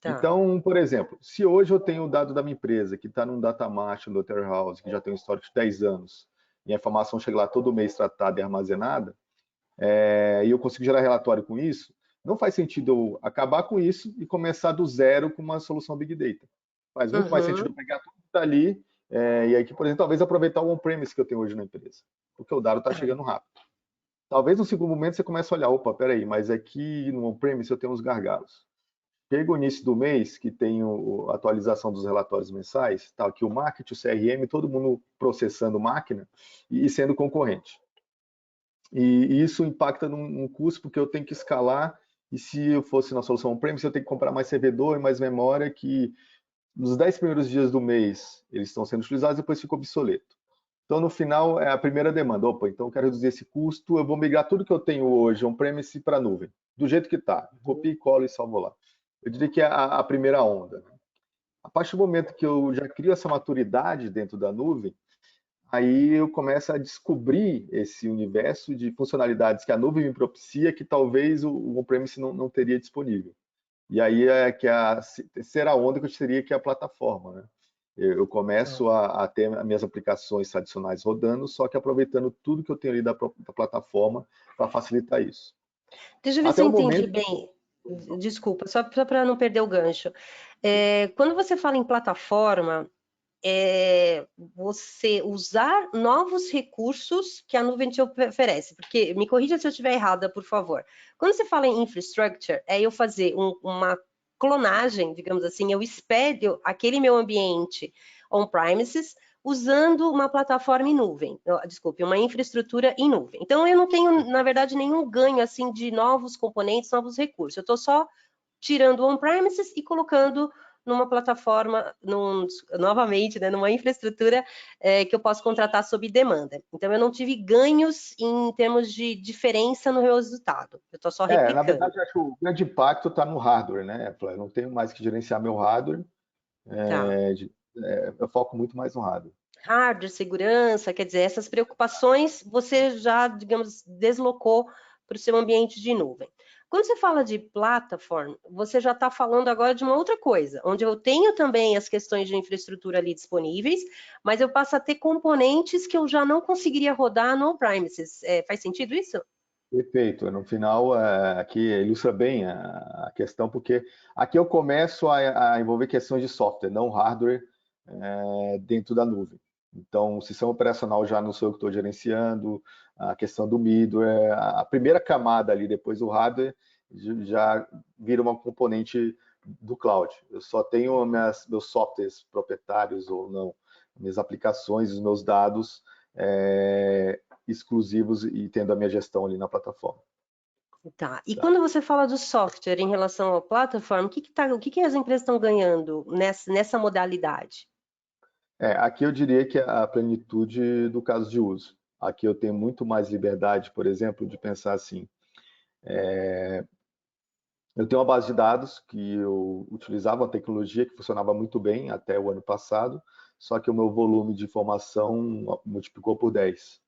Speaker 2: Tá.
Speaker 3: Então, por exemplo, se hoje eu tenho o dado da minha empresa, que está num data mart, no data warehouse, que já tem um histórico de 10 anos, e a informação chega lá todo mês tratada e armazenada, e eu consigo gerar relatório com isso, não faz sentido eu acabar com isso e começar do zero com uma solução Big Data. Faz muito mais sentido eu pegar tudo que está ali, e aqui, por exemplo, talvez aproveitar o on-premise que eu tenho hoje na empresa, porque o dado está chegando rápido. Talvez no segundo momento você comece a olhar, opa, peraí, mas aqui no on-premise eu tenho uns gargalos. Chega o início do mês, que tem a atualização dos relatórios mensais, tá aqui o marketing, o CRM, todo mundo processando máquina e sendo concorrente. E isso impacta num custo, porque eu tenho que escalar, e se eu fosse na solução on-premise, eu tenho que comprar mais servidor e mais memória, que nos 10 primeiros dias do mês eles estão sendo utilizados, depois fica obsoleto. Então, no final, é a primeira demanda. Opa, então eu quero reduzir esse custo, eu vou migrar tudo que eu tenho hoje on-premise para a nuvem, do jeito que está. Copio, colo e salvo lá. Eu diria que é a primeira onda. A partir do momento que eu já crio essa maturidade dentro da nuvem, aí eu começo a descobrir esse universo de funcionalidades que a nuvem me propicia, que talvez o on-premise não teria disponível. E aí é que a terceira onda que eu teria, que é a plataforma, né? Eu começo a ter as minhas aplicações tradicionais rodando, só que aproveitando tudo que eu tenho ali da plataforma para facilitar isso.
Speaker 2: Deixa eu ver se eu entendi bem. Desculpa, só para não perder o gancho. Quando você fala em plataforma, você usar novos recursos que a nuvem te oferece, porque me corrija se eu estiver errada, por favor. Quando você fala em infrastructure, é eu fazer uma clonagem, digamos assim, eu espelho aquele meu ambiente on-premises usando uma plataforma em nuvem, desculpe, uma infraestrutura em nuvem. Então, eu não tenho, na verdade, nenhum ganho assim de novos componentes, novos recursos. Eu estou só tirando o on-premises e colocando numa plataforma, novamente, né, numa infraestrutura que eu posso contratar sob demanda. Então, eu não tive ganhos em termos de diferença no resultado. Eu estou só replicando.
Speaker 3: Na verdade, acho que o grande impacto está no hardware, né? Eu não tenho mais que gerenciar meu hardware. Eu foco muito mais no hardware.
Speaker 2: Hardware, segurança, quer dizer, essas preocupações você já, digamos, deslocou para o seu ambiente de nuvem. Quando você fala de platform, você já está falando agora de uma outra coisa, onde eu tenho também as questões de infraestrutura ali disponíveis, mas eu passo a ter componentes que eu já não conseguiria rodar no on-premises. Faz sentido isso?
Speaker 3: Perfeito. No final, aqui ilustra bem a questão, porque aqui eu começo a envolver questões de software, não hardware, dentro da nuvem. Então, o sistema operacional já não sou eu que estou gerenciando, a questão do middleware, a primeira camada ali, depois do hardware, já vira uma componente do cloud. Eu só tenho meus softwares proprietários ou não, minhas aplicações, os meus dados exclusivos e tendo a minha gestão ali na plataforma.
Speaker 2: Tá. E quando você fala do software em relação à plataforma, o que as empresas estão ganhando nessa modalidade?
Speaker 3: Aqui eu diria que é a plenitude do caso de uso. Aqui eu tenho muito mais liberdade, por exemplo, de pensar assim. Eu tenho uma base de dados que eu utilizava uma tecnologia que funcionava muito bem até o ano passado, só que o meu volume de informação multiplicou por 10.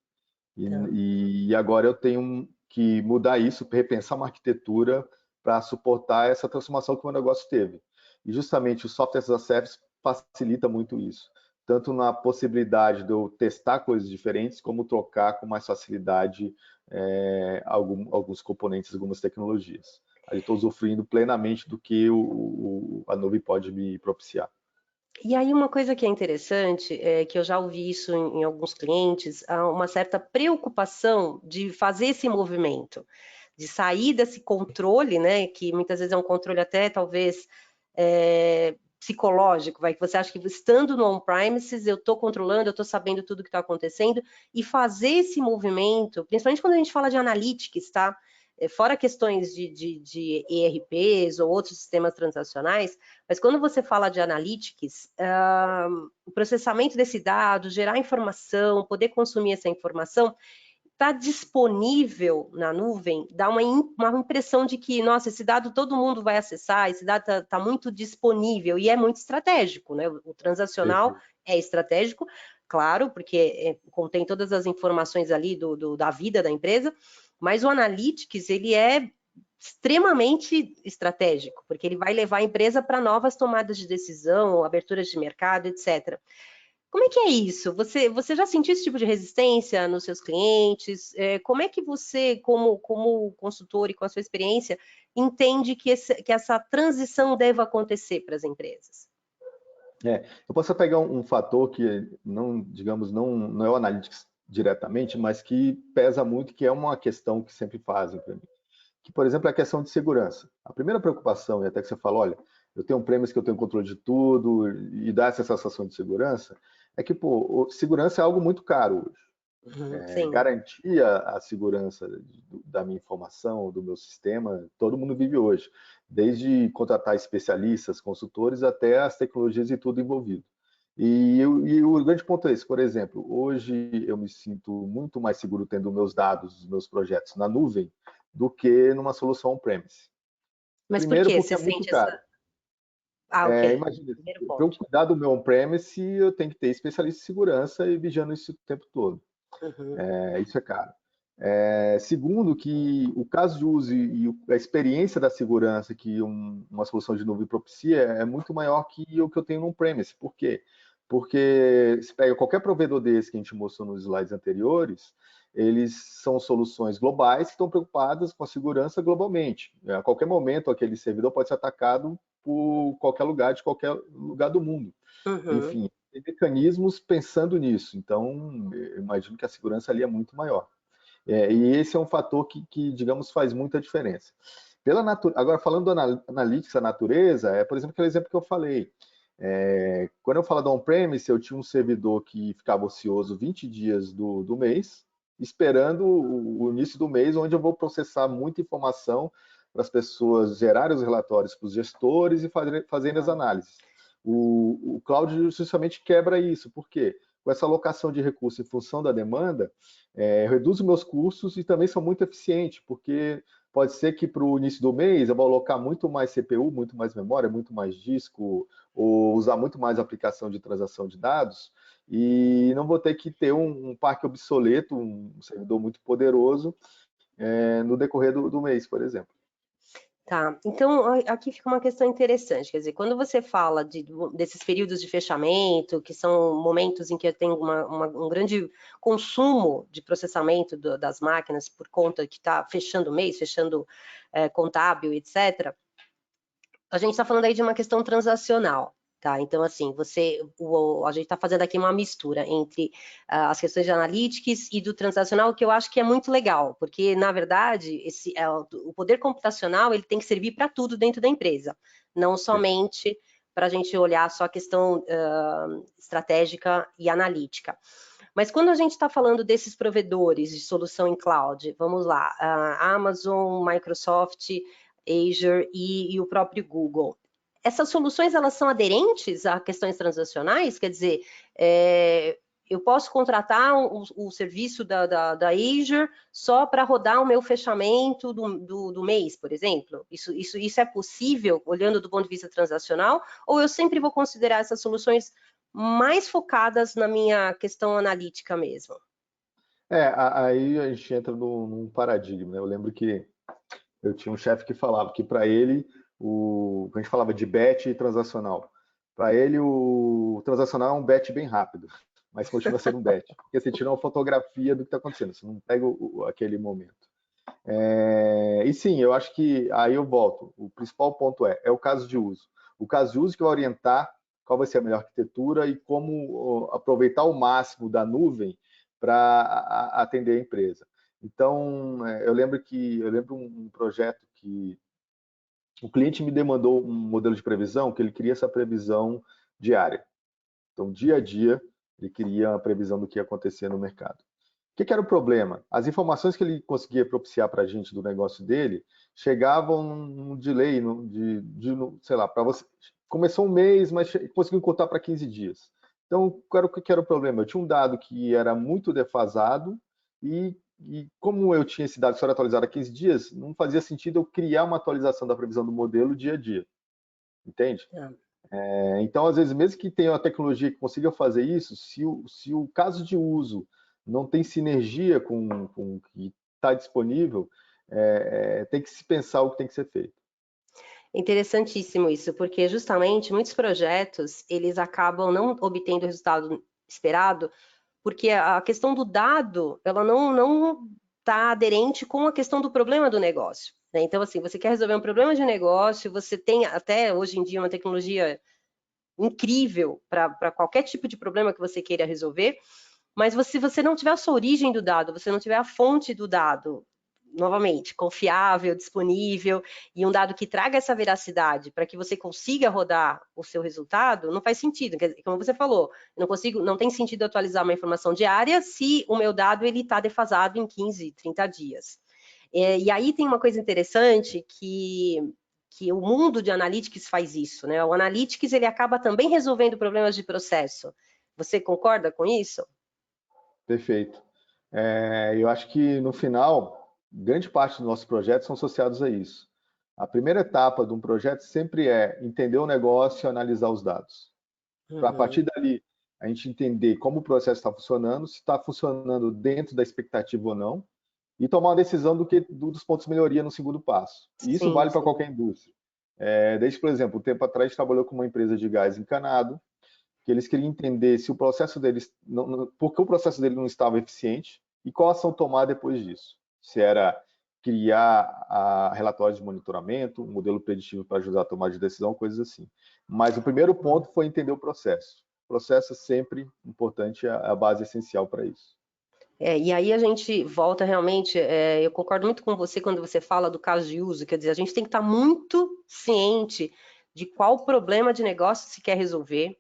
Speaker 3: E agora eu tenho que mudar isso, repensar uma arquitetura para suportar essa transformação que o meu negócio teve. E justamente o Software as a Service facilita muito isso, tanto na possibilidade de eu testar coisas diferentes, como trocar com mais facilidade alguns componentes, algumas tecnologias. Aí estou usufruindo plenamente do que a nuvem pode me propiciar.
Speaker 2: E aí uma coisa que é interessante, que eu já ouvi isso em alguns clientes, há uma certa preocupação de fazer esse movimento, de sair desse controle, né, que muitas vezes é um controle até talvez psicológico, que você acha que estando no on-premises eu estou controlando, eu estou sabendo tudo o que está acontecendo, e fazer esse movimento, principalmente quando a gente fala de analytics, tá? Fora questões de ERPs ou outros sistemas transacionais, mas quando você fala de analytics, o processamento desse dado, gerar informação, poder consumir essa informação, está disponível na nuvem, dá uma impressão de que, nossa, esse dado todo mundo vai acessar, esse dado está muito disponível e é muito estratégico, né? O transacional é estratégico, claro, porque contém todas as informações ali da vida da empresa, mas o Analytics, ele é extremamente estratégico, porque ele vai levar a empresa para novas tomadas de decisão, aberturas de mercado, etc. Como é que é isso? Você já sentiu esse tipo de resistência nos seus clientes? Como é que você, como consultor e com a sua experiência, entende que essa transição deve acontecer para as empresas?
Speaker 3: Eu posso pegar um fator que não, digamos, não é o Analytics diretamente, mas que pesa muito, que é uma questão que sempre fazem para mim. Que, por exemplo, é a questão de segurança. A primeira preocupação, e até que você fala, olha, eu tenho um premise que eu tenho controle de tudo, e dá essa sensação de segurança, é que, segurança é algo muito caro hoje. Garantir a segurança da minha informação, do meu sistema, todo mundo vive hoje. Desde contratar especialistas, consultores, até as tecnologias e tudo envolvido. E o grande ponto é esse, por exemplo, hoje eu me sinto muito mais seguro tendo meus dados, os meus projetos na nuvem, do que numa solução on-premise.
Speaker 2: Mas
Speaker 3: Primeiro,
Speaker 2: por que
Speaker 3: porque
Speaker 2: você
Speaker 3: é muito
Speaker 2: sente
Speaker 3: caro.
Speaker 2: ok.
Speaker 3: Imagina,
Speaker 2: Primeiro
Speaker 3: para eu
Speaker 2: ponto.
Speaker 3: cuidar do meu on-premise, eu tenho que ter especialista em segurança e vigiando isso o tempo todo. Isso é caro. Segundo, que o caso de uso e a experiência da segurança que uma solução de nuvem propicia é muito maior que o que eu tenho no on-premise. Por quê? Porque se pega qualquer provedor desse que a gente mostrou nos slides anteriores, eles são soluções globais que estão preocupadas com a segurança globalmente. A qualquer momento, aquele servidor pode ser atacado por qualquer lugar, de qualquer lugar do mundo. Enfim, tem mecanismos pensando nisso. Então, eu imagino que a segurança ali é muito maior. E esse é um fator que, digamos, faz muita diferença. Agora, falando do Analytics, a natureza, por exemplo, aquele exemplo que eu falei. Quando eu falo do on-premise, eu tinha um servidor que ficava ocioso 20 dias do mês, esperando o início do mês, onde eu vou processar muita informação para as pessoas gerarem os relatórios para os gestores e fazerem as análises. O cloud justamente quebra isso. Por quê? Com essa alocação de recursos em função da demanda, reduz os meus custos e também sou muito eficiente, porque pode ser que para o início do mês eu vou alocar muito mais CPU, muito mais memória, muito mais disco, ou usar muito mais aplicação de transação de dados, e não vou ter que ter um parque obsoleto, um servidor muito poderoso no decorrer do mês, por exemplo.
Speaker 2: Tá, então aqui fica uma questão interessante, quer dizer, quando você fala desses períodos de fechamento, que são momentos em que tem um grande consumo de processamento das máquinas por conta que está fechando o mês, fechando contábil, etc., a gente está falando aí de uma questão transacional. Tá, então, assim, a gente está fazendo aqui uma mistura entre as questões de analytics e do transacional, que eu acho que é muito legal, porque, na verdade, o poder computacional ele tem que servir para tudo dentro da empresa, não somente para a gente olhar só a questão estratégica e analítica. Mas quando a gente está falando desses provedores de solução em cloud, vamos lá, Amazon, Microsoft, Azure e o próprio Google, essas soluções, elas são aderentes a questões transacionais? Quer dizer, eu posso contratar o serviço da Azure só para rodar o meu fechamento do mês, por exemplo? Isso é possível, olhando do ponto de vista transacional? Ou eu sempre vou considerar essas soluções mais focadas na minha questão analítica mesmo?
Speaker 3: Aí a gente entra num paradigma, né? Eu lembro que eu tinha um chefe que falava que para ele, a gente falava de bet e transacional. Para ele, o transacional é um bet bem rápido, mas continua sendo um bet, porque você tira uma fotografia do que está acontecendo, você não pega aquele momento. E sim, eu acho que aí eu volto. O principal ponto é o caso de uso. O caso de uso que vai orientar qual vai ser a melhor arquitetura e como aproveitar o máximo da nuvem para atender a empresa. Então, eu lembro um projeto que o cliente me demandou um modelo de previsão que ele queria essa previsão diária. Então, dia a dia, ele queria a previsão do que ia acontecer no mercado. O que era o problema? As informações que ele conseguia propiciar para a gente do negócio dele chegavam num delay, sei lá, para você. Começou um mês, mas conseguiu encurtar para 15 dias. Então, o que era o problema? Eu tinha um dado que era muito defasado e como eu tinha esse dado só era atualizado a 15 dias, não fazia sentido eu criar uma atualização da previsão do modelo dia a dia. Entende? Então, às vezes, mesmo que tenha uma tecnologia que consiga fazer isso, se o caso de uso não tem sinergia com o que está disponível, tem que se pensar o que tem que ser feito.
Speaker 2: Interessantíssimo isso, porque justamente muitos projetos, eles acabam não obtendo o resultado esperado, porque a questão do dado, ela não está aderente com a questão do problema do negócio, né? Então, assim, você quer resolver um problema de negócio, você tem até hoje em dia uma tecnologia incrível para qualquer tipo de problema que você queira resolver, mas se você não tiver a sua origem do dado, você não tiver a fonte do dado, novamente, confiável, disponível, e um dado que traga essa veracidade para que você consiga rodar o seu resultado, não faz sentido. Como você falou, não tem sentido atualizar uma informação diária se o meu dado está defasado em 15, 30 dias. E aí tem uma coisa interessante que o mundo de Analytics faz isso, né? O Analytics, ele acaba também resolvendo problemas de processo. Você concorda com isso?
Speaker 3: Perfeito. Eu acho que, no final, grande parte dos nossos projetos são associados a isso. A primeira etapa de um projeto sempre é entender o negócio e analisar os dados. Para, a partir dali, a gente entender como o processo está funcionando, se está funcionando dentro da expectativa ou não, e tomar uma decisão dos pontos de melhoria no segundo passo. E isso vale para qualquer indústria. Desde, por exemplo, um tempo atrás, a gente trabalhou com uma empresa de gás encanado, que eles queriam entender se o processo deles, por que o processo dele não estava eficiente e qual ação tomar depois disso. Se era criar relatórios de monitoramento, um modelo preditivo para ajudar a tomar de decisão, coisas assim. Mas o primeiro ponto foi entender o processo. O processo é sempre importante, é a base essencial para isso.
Speaker 2: E aí a gente volta realmente, eu concordo muito com você quando você fala do caso de uso, quer dizer, a gente tem que estar muito ciente de qual problema de negócio se quer resolver,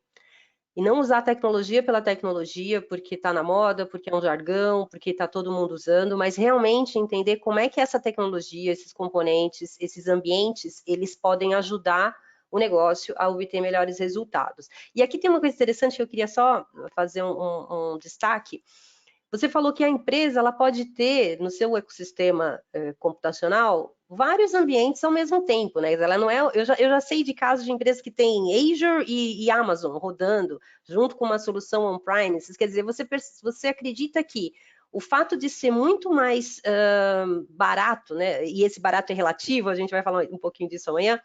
Speaker 2: e não usar a tecnologia pela tecnologia, porque está na moda, porque é um jargão, porque está todo mundo usando, mas realmente entender como é que essa tecnologia, esses componentes, esses ambientes, eles podem ajudar o negócio a obter melhores resultados. E aqui tem uma coisa interessante que eu queria só fazer um destaque. Você falou que a empresa ela pode ter no seu ecossistema computacional vários ambientes ao mesmo tempo, né? Ela não é, eu já sei de casos de empresas que têm Azure e Amazon rodando junto com uma solução on-premise. Quer dizer, você acredita que o fato de ser muito mais barato, né? E esse barato é relativo, a gente vai falar um pouquinho disso amanhã.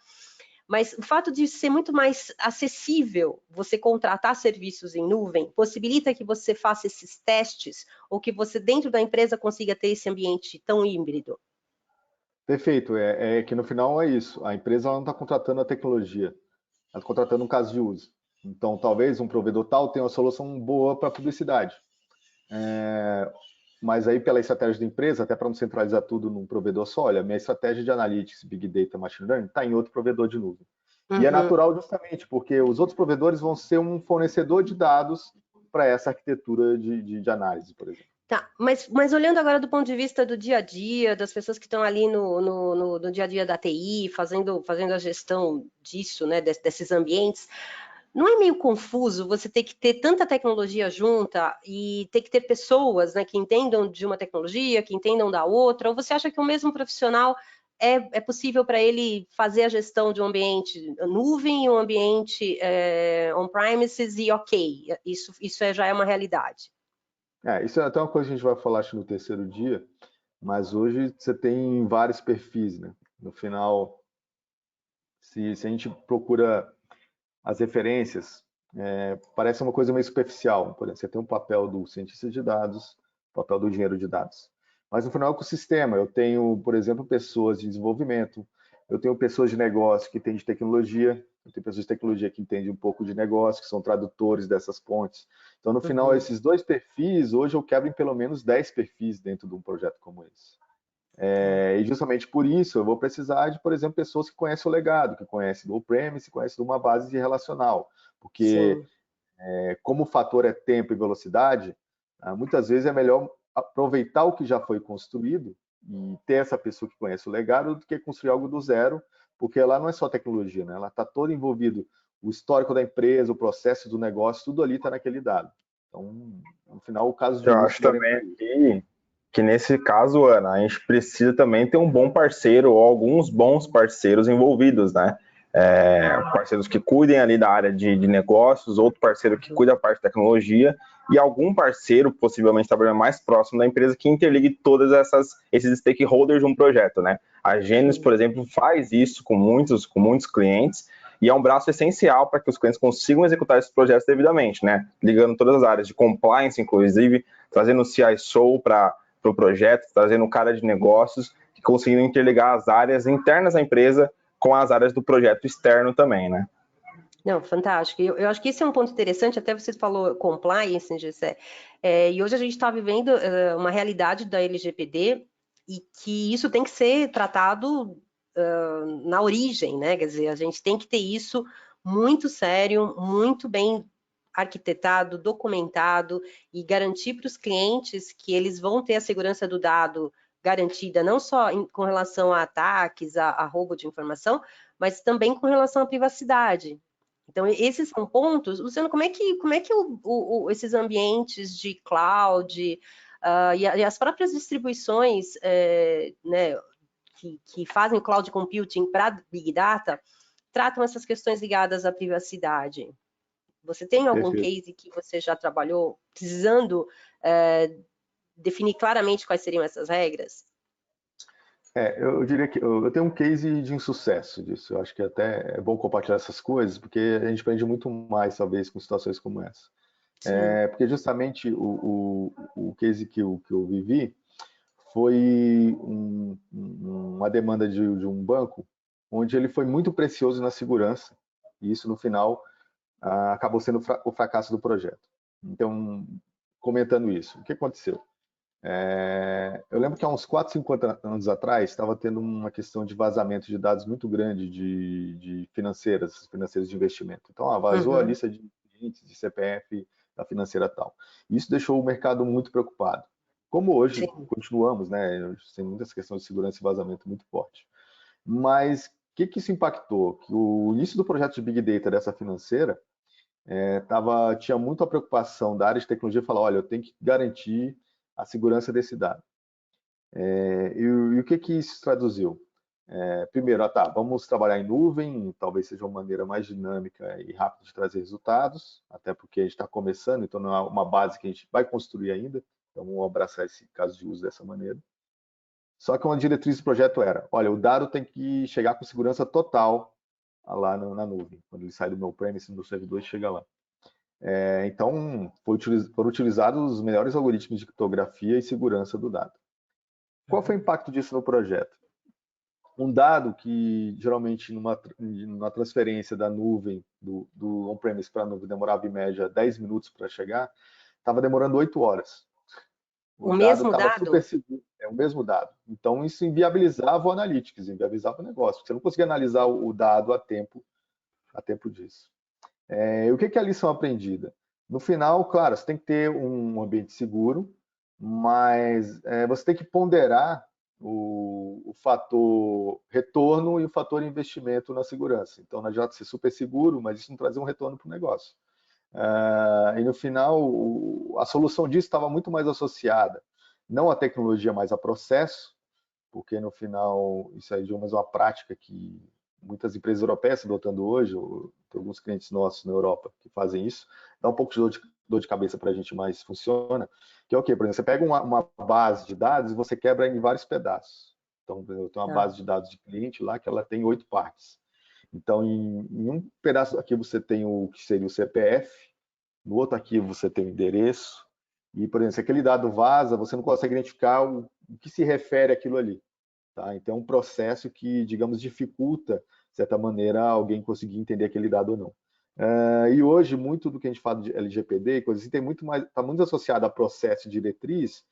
Speaker 2: Mas o fato de ser muito mais acessível você contratar serviços em nuvem possibilita que você faça esses testes ou que você dentro da empresa consiga ter esse ambiente tão híbrido.
Speaker 3: Perfeito. É que no final é isso. A empresa não está contratando a tecnologia, ela está contratando um caso de uso. Então, talvez um provedor tal tenha uma solução boa para publicidade. Mas aí, pela estratégia da empresa, até para não centralizar tudo num provedor só, olha, minha estratégia de analytics, big data, machine learning está em outro provedor de nuvem. E é natural justamente porque os outros provedores vão ser um fornecedor de dados para essa arquitetura de análise, por exemplo.
Speaker 2: Tá, mas olhando agora do ponto de vista do dia a dia, das pessoas que estão ali no dia a dia da TI, fazendo a gestão disso, né, desses ambientes, não é meio confuso você ter que ter tanta tecnologia junta e ter que ter pessoas, né, que entendam de uma tecnologia, que entendam da outra, ou você acha que o mesmo profissional é possível para ele fazer a gestão de um ambiente nuvem e um ambiente on-premises e ok, isso já é uma realidade?
Speaker 3: Isso é até uma coisa que a gente vai falar acho, no terceiro dia, mas hoje você tem vários perfis, né? No final, se a gente procura as referências, parece uma coisa meio superficial. Por exemplo, você tem um papel do cientista de dados, papel do engenheiro de dados. Mas no final é o ecossistema. Eu tenho, por exemplo, pessoas de desenvolvimento, eu tenho pessoas de negócio que entendem de tecnologia, eu tenho pessoas de tecnologia que entendem um pouco de negócio, que são tradutores dessas pontes. Então, no final, esses dois perfis, hoje eu quebro em pelo menos 10 perfis dentro de um projeto como esse. E justamente por isso eu vou precisar de, por exemplo, pessoas que conhecem o legado, que conhecem do on-premise, conhecem de uma base de relacional. Porque,
Speaker 2: Sim.
Speaker 3: como o fator é tempo e velocidade, muitas vezes é melhor aproveitar o que já foi construído e ter essa pessoa que conhece o legado do que construir algo do zero, porque lá não é só tecnologia, né? Ela está toda envolvido o histórico da empresa, o processo do negócio, tudo ali está naquele dado. Então, no final, o caso de
Speaker 1: Eu
Speaker 3: uso
Speaker 1: acho também
Speaker 3: garantido.
Speaker 1: aqui que nesse caso, Ana, a gente precisa também ter um bom parceiro ou alguns bons parceiros envolvidos, né? Parceiros que cuidem ali da área de negócios, outro parceiro que cuida da parte de tecnologia e algum parceiro, possivelmente trabalhando mais próximo da empresa, que interligue todas esses stakeholders de um projeto, né? A Gênesis, por exemplo, faz isso com muitos clientes e é um braço essencial para que os clientes consigam executar esses projetos devidamente, né? Ligando todas as áreas de compliance, inclusive, trazendo o CISO para o projeto, trazendo o cara de negócios, conseguindo interligar as áreas internas da empresa com as áreas do projeto externo também, né?
Speaker 2: Não, fantástico. Eu acho que esse é um ponto interessante, até você falou compliance, Gessé, e hoje a gente está vivendo uma realidade da LGPD e que isso tem que ser tratado na origem, né? Quer dizer, a gente tem que ter isso muito sério, muito bem arquitetado, documentado e garantir para os clientes que eles vão ter a segurança do dado garantida, não só com relação a ataques, a roubo de informação, mas também com relação à privacidade. Então, esses são pontos. Luciano, como é que esses ambientes de cloud e as próprias distribuições né, que fazem cloud computing para Big Data tratam essas questões ligadas à privacidade? Você tem algum
Speaker 3: Perfeito.
Speaker 2: case que você já trabalhou precisando definir claramente quais seriam essas regras?
Speaker 3: Eu diria que eu tenho um case de insucesso disso. Eu acho que até é bom compartilhar essas coisas, porque a gente aprende muito mais, talvez, com situações como essa.
Speaker 2: Sim.
Speaker 3: Porque justamente o case que eu vivi foi uma demanda de um banco, onde ele foi muito precioso na segurança, e isso, no final, acabou sendo o fracasso do projeto. Então, comentando isso, o que aconteceu? Eu lembro que há uns 4, 5 anos atrás estava tendo uma questão de vazamento de dados muito grande de financeiras de investimento. Então, vazou a lista de clientes, de CPF da financeira tal. Isso deixou o mercado muito preocupado. Como hoje
Speaker 2: Sim.
Speaker 3: continuamos, né? Tem muitas questões de segurança e vazamento muito forte. Mas o que isso impactou? Que o início do projeto de Big Data dessa financeira tinha muita preocupação da área de tecnologia falar, olha, eu tenho que garantir a segurança desse dado. E o que isso traduziu? Primeiro, vamos trabalhar em nuvem, talvez seja uma maneira mais dinâmica e rápida de trazer resultados, até porque a gente está começando, então não é uma base que a gente vai construir ainda, então vamos abraçar esse caso de uso dessa maneira. Só que uma diretriz do projeto era, olha, o dado tem que chegar com segurança total lá na nuvem, quando ele sai do meu premise, do servidor e chega lá. Então, foram utilizados os melhores algoritmos de criptografia e segurança do dado. Qual foi o impacto disso no projeto? Um dado que geralmente numa transferência da nuvem, do on-premise para a nuvem, demorava em média 10 minutos para chegar, estava demorando 8 horas. O
Speaker 2: O
Speaker 3: dado
Speaker 2: mesmo
Speaker 3: estava super
Speaker 2: dado?
Speaker 3: seguro, é o mesmo dado. Então, isso inviabilizava o analytics, inviabilizava o negócio. Você não conseguia analisar o dado a tempo disso. E o que é a lição aprendida? No final, claro, você tem que ter um ambiente seguro, mas você tem que ponderar o fator retorno e o fator investimento na segurança. Então, não adianta ser super seguro, mas isso não trazer um retorno para o negócio. E no final, a solução disso estava muito mais associada, não à tecnologia, mas a processo, porque no final isso aí é mais uma prática que muitas empresas europeias estão adotando hoje, tem alguns clientes nossos na Europa que fazem isso, dá um pouco de dor de dor de cabeça para a gente, mas funciona, que é o quê? Por exemplo, você pega uma base de dados e você quebra em vários pedaços. Então, eu tenho uma base de dados de cliente lá que ela tem 8 partes. Então, em um pedaço do arquivo você tem o que seria o CPF, no outro arquivo você tem o endereço, e, por exemplo, se aquele dado vaza, você não consegue identificar o que se refere àquilo ali. Tá? Então, é um processo que, digamos, dificulta, de certa maneira, alguém conseguir entender aquele dado ou não. E hoje, muito do que a gente fala de LGPD e coisas assim, está muito associado a processo e diretriz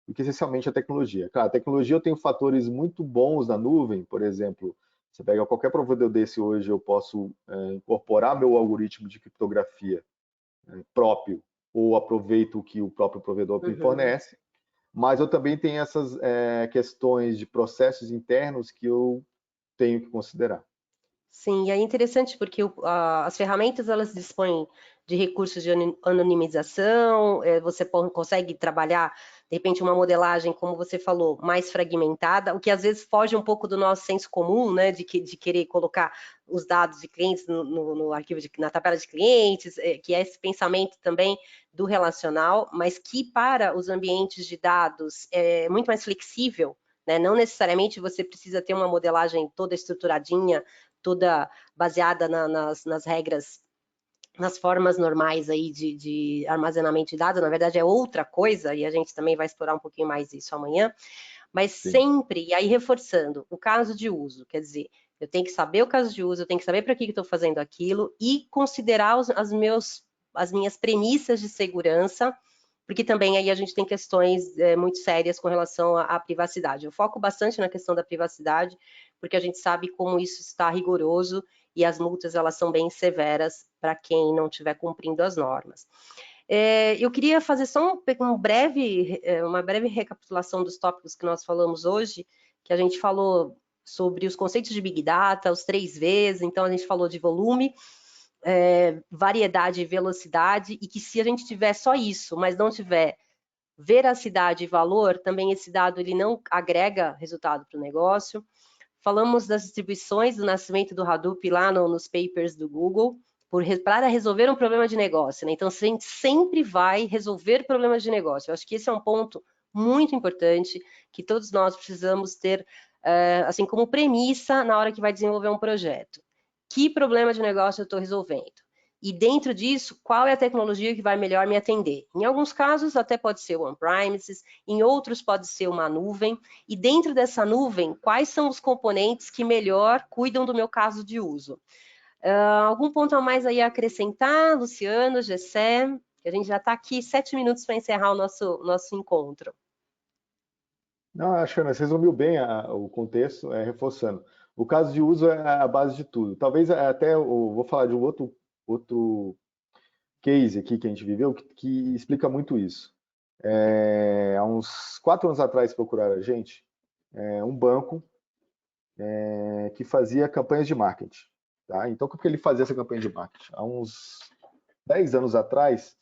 Speaker 3: do que essencialmente a tecnologia. Claro, a tecnologia eu tenho fatores muito bons na nuvem, por exemplo, você pega qualquer provedor desse hoje, eu posso incorporar meu algoritmo de criptografia próprio, ou aproveito o que o próprio provedor me fornece, mas eu também tenho essas questões de processos internos que eu tenho que considerar.
Speaker 2: Sim, e é interessante porque as ferramentas elas dispõem de recursos de anonimização, você consegue trabalhar, de repente, uma modelagem, como você falou, mais fragmentada, o que às vezes foge um pouco do nosso senso comum, né, de querer colocar os dados de clientes no arquivo, na tabela de clientes, que é esse pensamento também do relacional, mas que para os ambientes de dados é muito mais flexível, né, não necessariamente você precisa ter uma modelagem toda estruturadinha, toda baseada nas regras, nas formas normais aí de armazenamento de dados, na verdade é outra coisa, e a gente também vai explorar um pouquinho mais isso amanhã, mas
Speaker 3: Sim.
Speaker 2: Sempre, e aí reforçando, o caso de uso, quer dizer, eu tenho que saber o caso de uso, eu tenho que saber para que estou fazendo aquilo e considerar as minhas premissas de segurança, porque também aí a gente tem questões muito sérias com relação à privacidade. Eu foco bastante na questão da privacidade, porque a gente sabe como isso está rigoroso e as multas elas são bem severas para quem não estiver cumprindo as normas. Eu queria fazer só uma breve recapitulação dos tópicos que nós falamos hoje, que a gente falou sobre os conceitos de Big Data, os 3 Vs, então a gente falou de volume, variedade e velocidade, e que se a gente tiver só isso, mas não tiver veracidade e valor, também esse dado ele não agrega resultado para o negócio. Falamos das distribuições, do nascimento do Hadoop lá nos papers do Google, para resolver um problema de negócio, né? Então, a gente sempre vai resolver problemas de negócio. Eu acho que esse é um ponto muito importante que todos nós precisamos ter, assim, como premissa na hora que vai desenvolver um projeto. Que problema de negócio eu estou resolvendo? E dentro disso, qual é a tecnologia que vai melhor me atender? Em alguns casos, até pode ser o on-premises, em outros pode ser uma nuvem, e dentro dessa nuvem, quais são os componentes que melhor cuidam do meu caso de uso? Algum ponto a mais aí a acrescentar, Luciano, Gessé? Que a gente já está aqui 7 minutos para encerrar o nosso encontro.
Speaker 3: Não, acho que você resumiu bem o contexto, reforçando. O caso de uso é a base de tudo. Talvez até eu vou falar de um outro case aqui que a gente viveu que explica muito isso. Há uns 4 anos atrás procuraram a gente um banco que fazia campanhas de marketing. Tá? Então, como que ele fazia essa campanha de marketing? Há uns 10 anos atrás,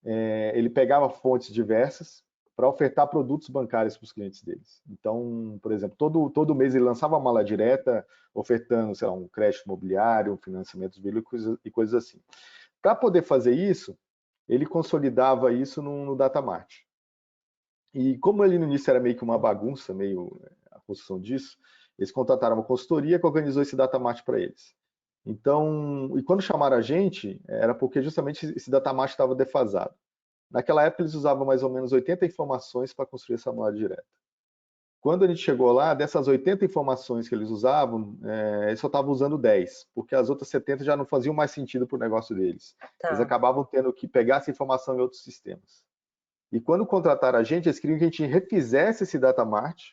Speaker 3: ele pegava fontes diversas para ofertar produtos bancários para os clientes deles. Então, por exemplo, todo mês ele lançava uma mala direta, ofertando, sei lá, um crédito imobiliário, um financiamento de veículos e coisas assim. Para poder fazer isso, ele consolidava isso no Datamart. E como ele no início era meio que uma bagunça, a construção disso, eles contrataram uma consultoria que organizou esse Datamart para eles. Então, e quando chamaram a gente, era porque justamente esse Datamart estava defasado. Naquela época eles usavam mais ou menos 80 informações para construir essa malha direta. Quando a gente chegou lá, dessas 80 informações que eles usavam, eles só estavam usando 10, porque as outras 70 já não faziam mais sentido para o negócio deles.
Speaker 2: Tá.
Speaker 3: Eles acabavam tendo que pegar essa informação em outros sistemas. E quando contrataram a gente, eles queriam que a gente refizesse esse Datamart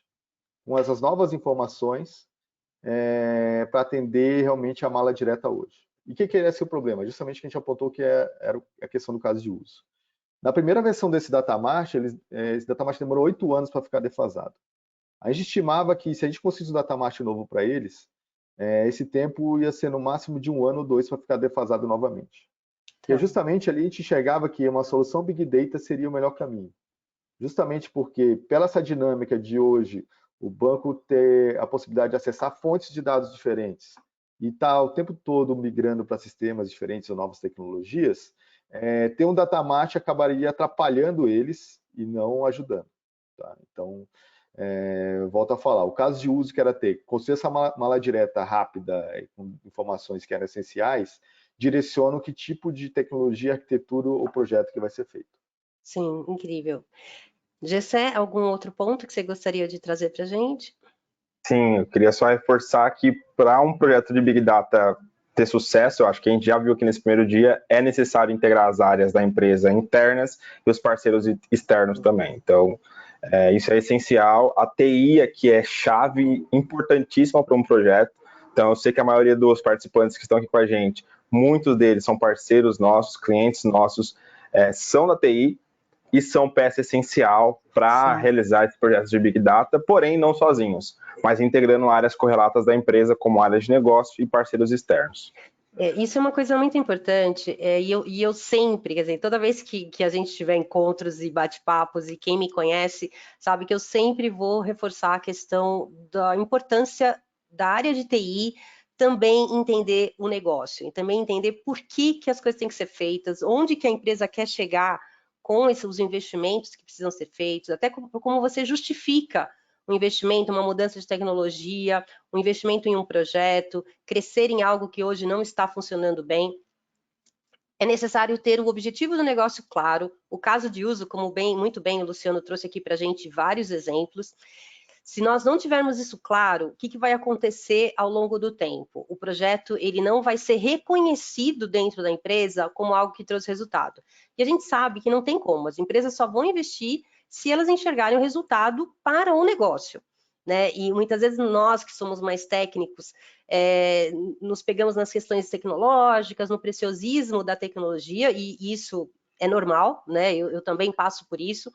Speaker 3: com essas novas informações para atender realmente a mala direta hoje. E o que era esse o problema? Justamente que a gente apontou que era a questão do caso de uso. Na primeira versão desse Datamart, esse Datamart demorou 8 anos para ficar defasado. A gente estimava que se a gente conseguisse um Datamart novo para eles, esse tempo ia ser no máximo de 1 ano ou 2 para ficar defasado novamente. Porque justamente ali a gente enxergava que uma solução Big Data seria o melhor caminho. Justamente porque, pela essa dinâmica de hoje, o banco ter a possibilidade de acessar fontes de dados diferentes e estar o tempo todo migrando para sistemas diferentes ou novas tecnologias, ter um data mart acabaria atrapalhando eles e não ajudando. Tá? Então, volto a falar, o caso de uso que era ter, construir essa mala direta rápida, com informações que eram essenciais, direciona que tipo de tecnologia, arquitetura ou projeto que vai ser feito.
Speaker 2: Sim, incrível. Gessé, algum outro ponto que você gostaria de trazer para a gente?
Speaker 1: Sim, eu queria só reforçar que para um projeto de Big Data ter sucesso, eu acho que a gente já viu que nesse primeiro dia é necessário integrar as áreas da empresa internas e os parceiros externos também. Então, isso é essencial. A TI aqui é chave importantíssima para um projeto. Então, eu sei que a maioria dos participantes que estão aqui com a gente, muitos deles são parceiros nossos, clientes nossos, são da TI e são peça essencial para realizar esses projetos de Big Data, porém não sozinhos, mas integrando áreas correlatas da empresa, como áreas de negócio e parceiros externos.
Speaker 2: Isso é uma coisa muito importante, e eu sempre, quer dizer, toda vez que a gente tiver encontros e bate-papos, e quem me conhece sabe que eu sempre vou reforçar a questão da importância da área de TI também entender o negócio, e também entender por que as coisas têm que ser feitas, onde que a empresa quer chegar com os investimentos que precisam ser feitos, até como você justifica um investimento, uma mudança de tecnologia, um investimento em um projeto, crescer em algo que hoje não está funcionando bem. É necessário ter o objetivo do negócio claro, o caso de uso, como muito bem o Luciano trouxe aqui para a gente vários exemplos. Se nós não tivermos isso claro, o que vai acontecer ao longo do tempo? O projeto ele não vai ser reconhecido dentro da empresa como algo que trouxe resultado. E a gente sabe que não tem como, as empresas só vão investir se elas enxergarem o resultado para o negócio. Né? E muitas vezes nós que somos mais técnicos nos pegamos nas questões tecnológicas, no preciosismo da tecnologia, e isso é normal, né? Eu também passo por isso,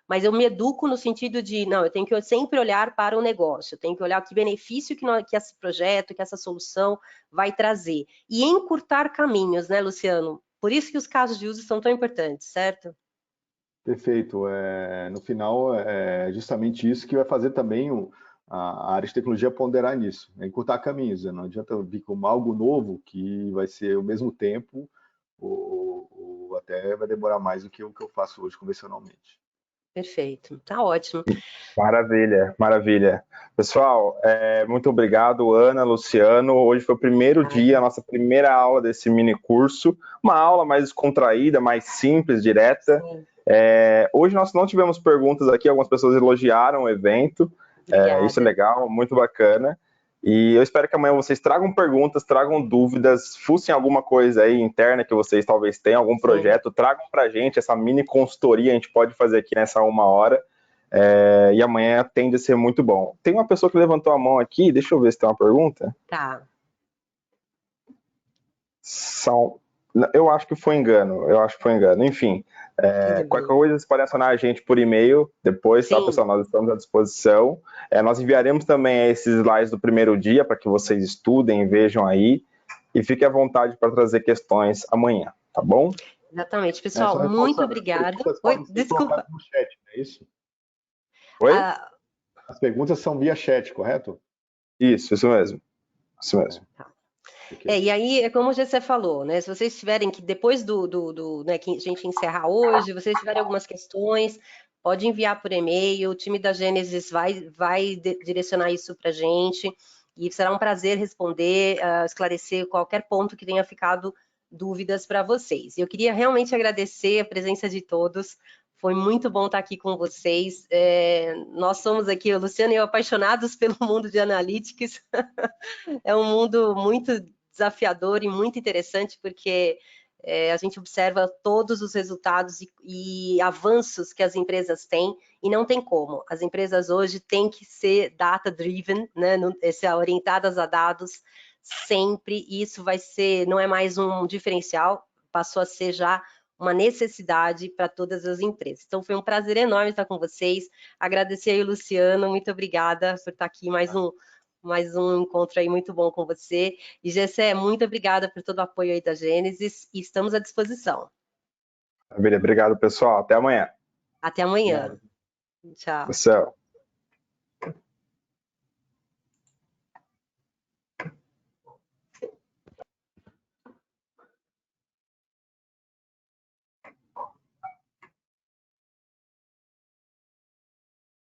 Speaker 2: mas eu me educo no sentido de, não, eu tenho que sempre olhar para o negócio, eu tenho que olhar que benefício que esse projeto, que essa solução vai trazer. E encurtar caminhos, né, Luciano? Por isso que os casos de uso são tão importantes, certo?
Speaker 3: Perfeito. No final, é justamente isso que vai fazer também a área de tecnologia ponderar nisso, encurtar caminhos. Não adianta vir com algo novo que vai ser ao mesmo tempo ou até vai demorar mais do que o que eu faço hoje convencionalmente.
Speaker 2: Perfeito, tá ótimo.
Speaker 1: Maravilha, maravilha. Pessoal, muito obrigado, Ana, Luciano. Hoje foi o primeiro dia, a nossa primeira aula desse mini curso. Uma aula mais descontraída, mais simples, direta. Hoje nós não tivemos perguntas aqui, algumas pessoas elogiaram o evento. Isso é legal, muito bacana. E eu espero que amanhã vocês tragam perguntas, tragam dúvidas, fucem alguma coisa aí interna que vocês talvez tenham, algum projeto, tragam para a gente essa mini consultoria, a gente pode fazer aqui nessa 1 hora. E amanhã tende a ser muito bom. Tem uma pessoa que levantou a mão aqui, deixa eu ver se tem uma pergunta.
Speaker 2: Tá.
Speaker 1: Eu acho que foi engano, Enfim, qualquer coisa, vocês podem acionar a gente por e-mail depois, tá, pessoal? Nós estamos à disposição. Nós enviaremos também esses slides do primeiro dia para que vocês estudem, vejam aí, e fiquem à vontade para trazer questões amanhã, tá bom?
Speaker 2: Exatamente. Pessoal, muito obrigada.
Speaker 3: Oi, desculpa. No chat, não é isso?
Speaker 1: Oi?
Speaker 3: As perguntas são via chat, correto?
Speaker 1: Isso mesmo. Isso mesmo.
Speaker 2: E aí, é como você falou, né? Se vocês tiverem que, depois né, que a gente encerrar hoje, se vocês tiverem algumas questões, pode enviar por e-mail, o time da Gênesis vai direcionar isso para a gente, e será um prazer responder, esclarecer qualquer ponto que tenha ficado dúvidas para vocês. E eu queria realmente agradecer a presença de todos. Foi muito bom estar aqui com vocês. Nós somos aqui, o Luciano e eu, apaixonados pelo mundo de analytics. É um mundo muito desafiador e muito interessante, porque a gente observa todos os resultados e avanços que as empresas têm, e não tem como. As empresas hoje têm que ser data-driven, né? Orientadas a dados sempre, e isso não é mais um diferencial, passou a ser já uma necessidade para todas as empresas. Então, foi um prazer enorme estar com vocês. Agradecer aí, Luciano, muito obrigada por estar aqui mais um encontro aí muito bom com você. E, Gessé, muito obrigada por todo o apoio aí da Gênesis, e estamos à disposição.
Speaker 1: Obrigado, pessoal. Até amanhã.
Speaker 2: Até amanhã. Tchau.
Speaker 1: Tchau.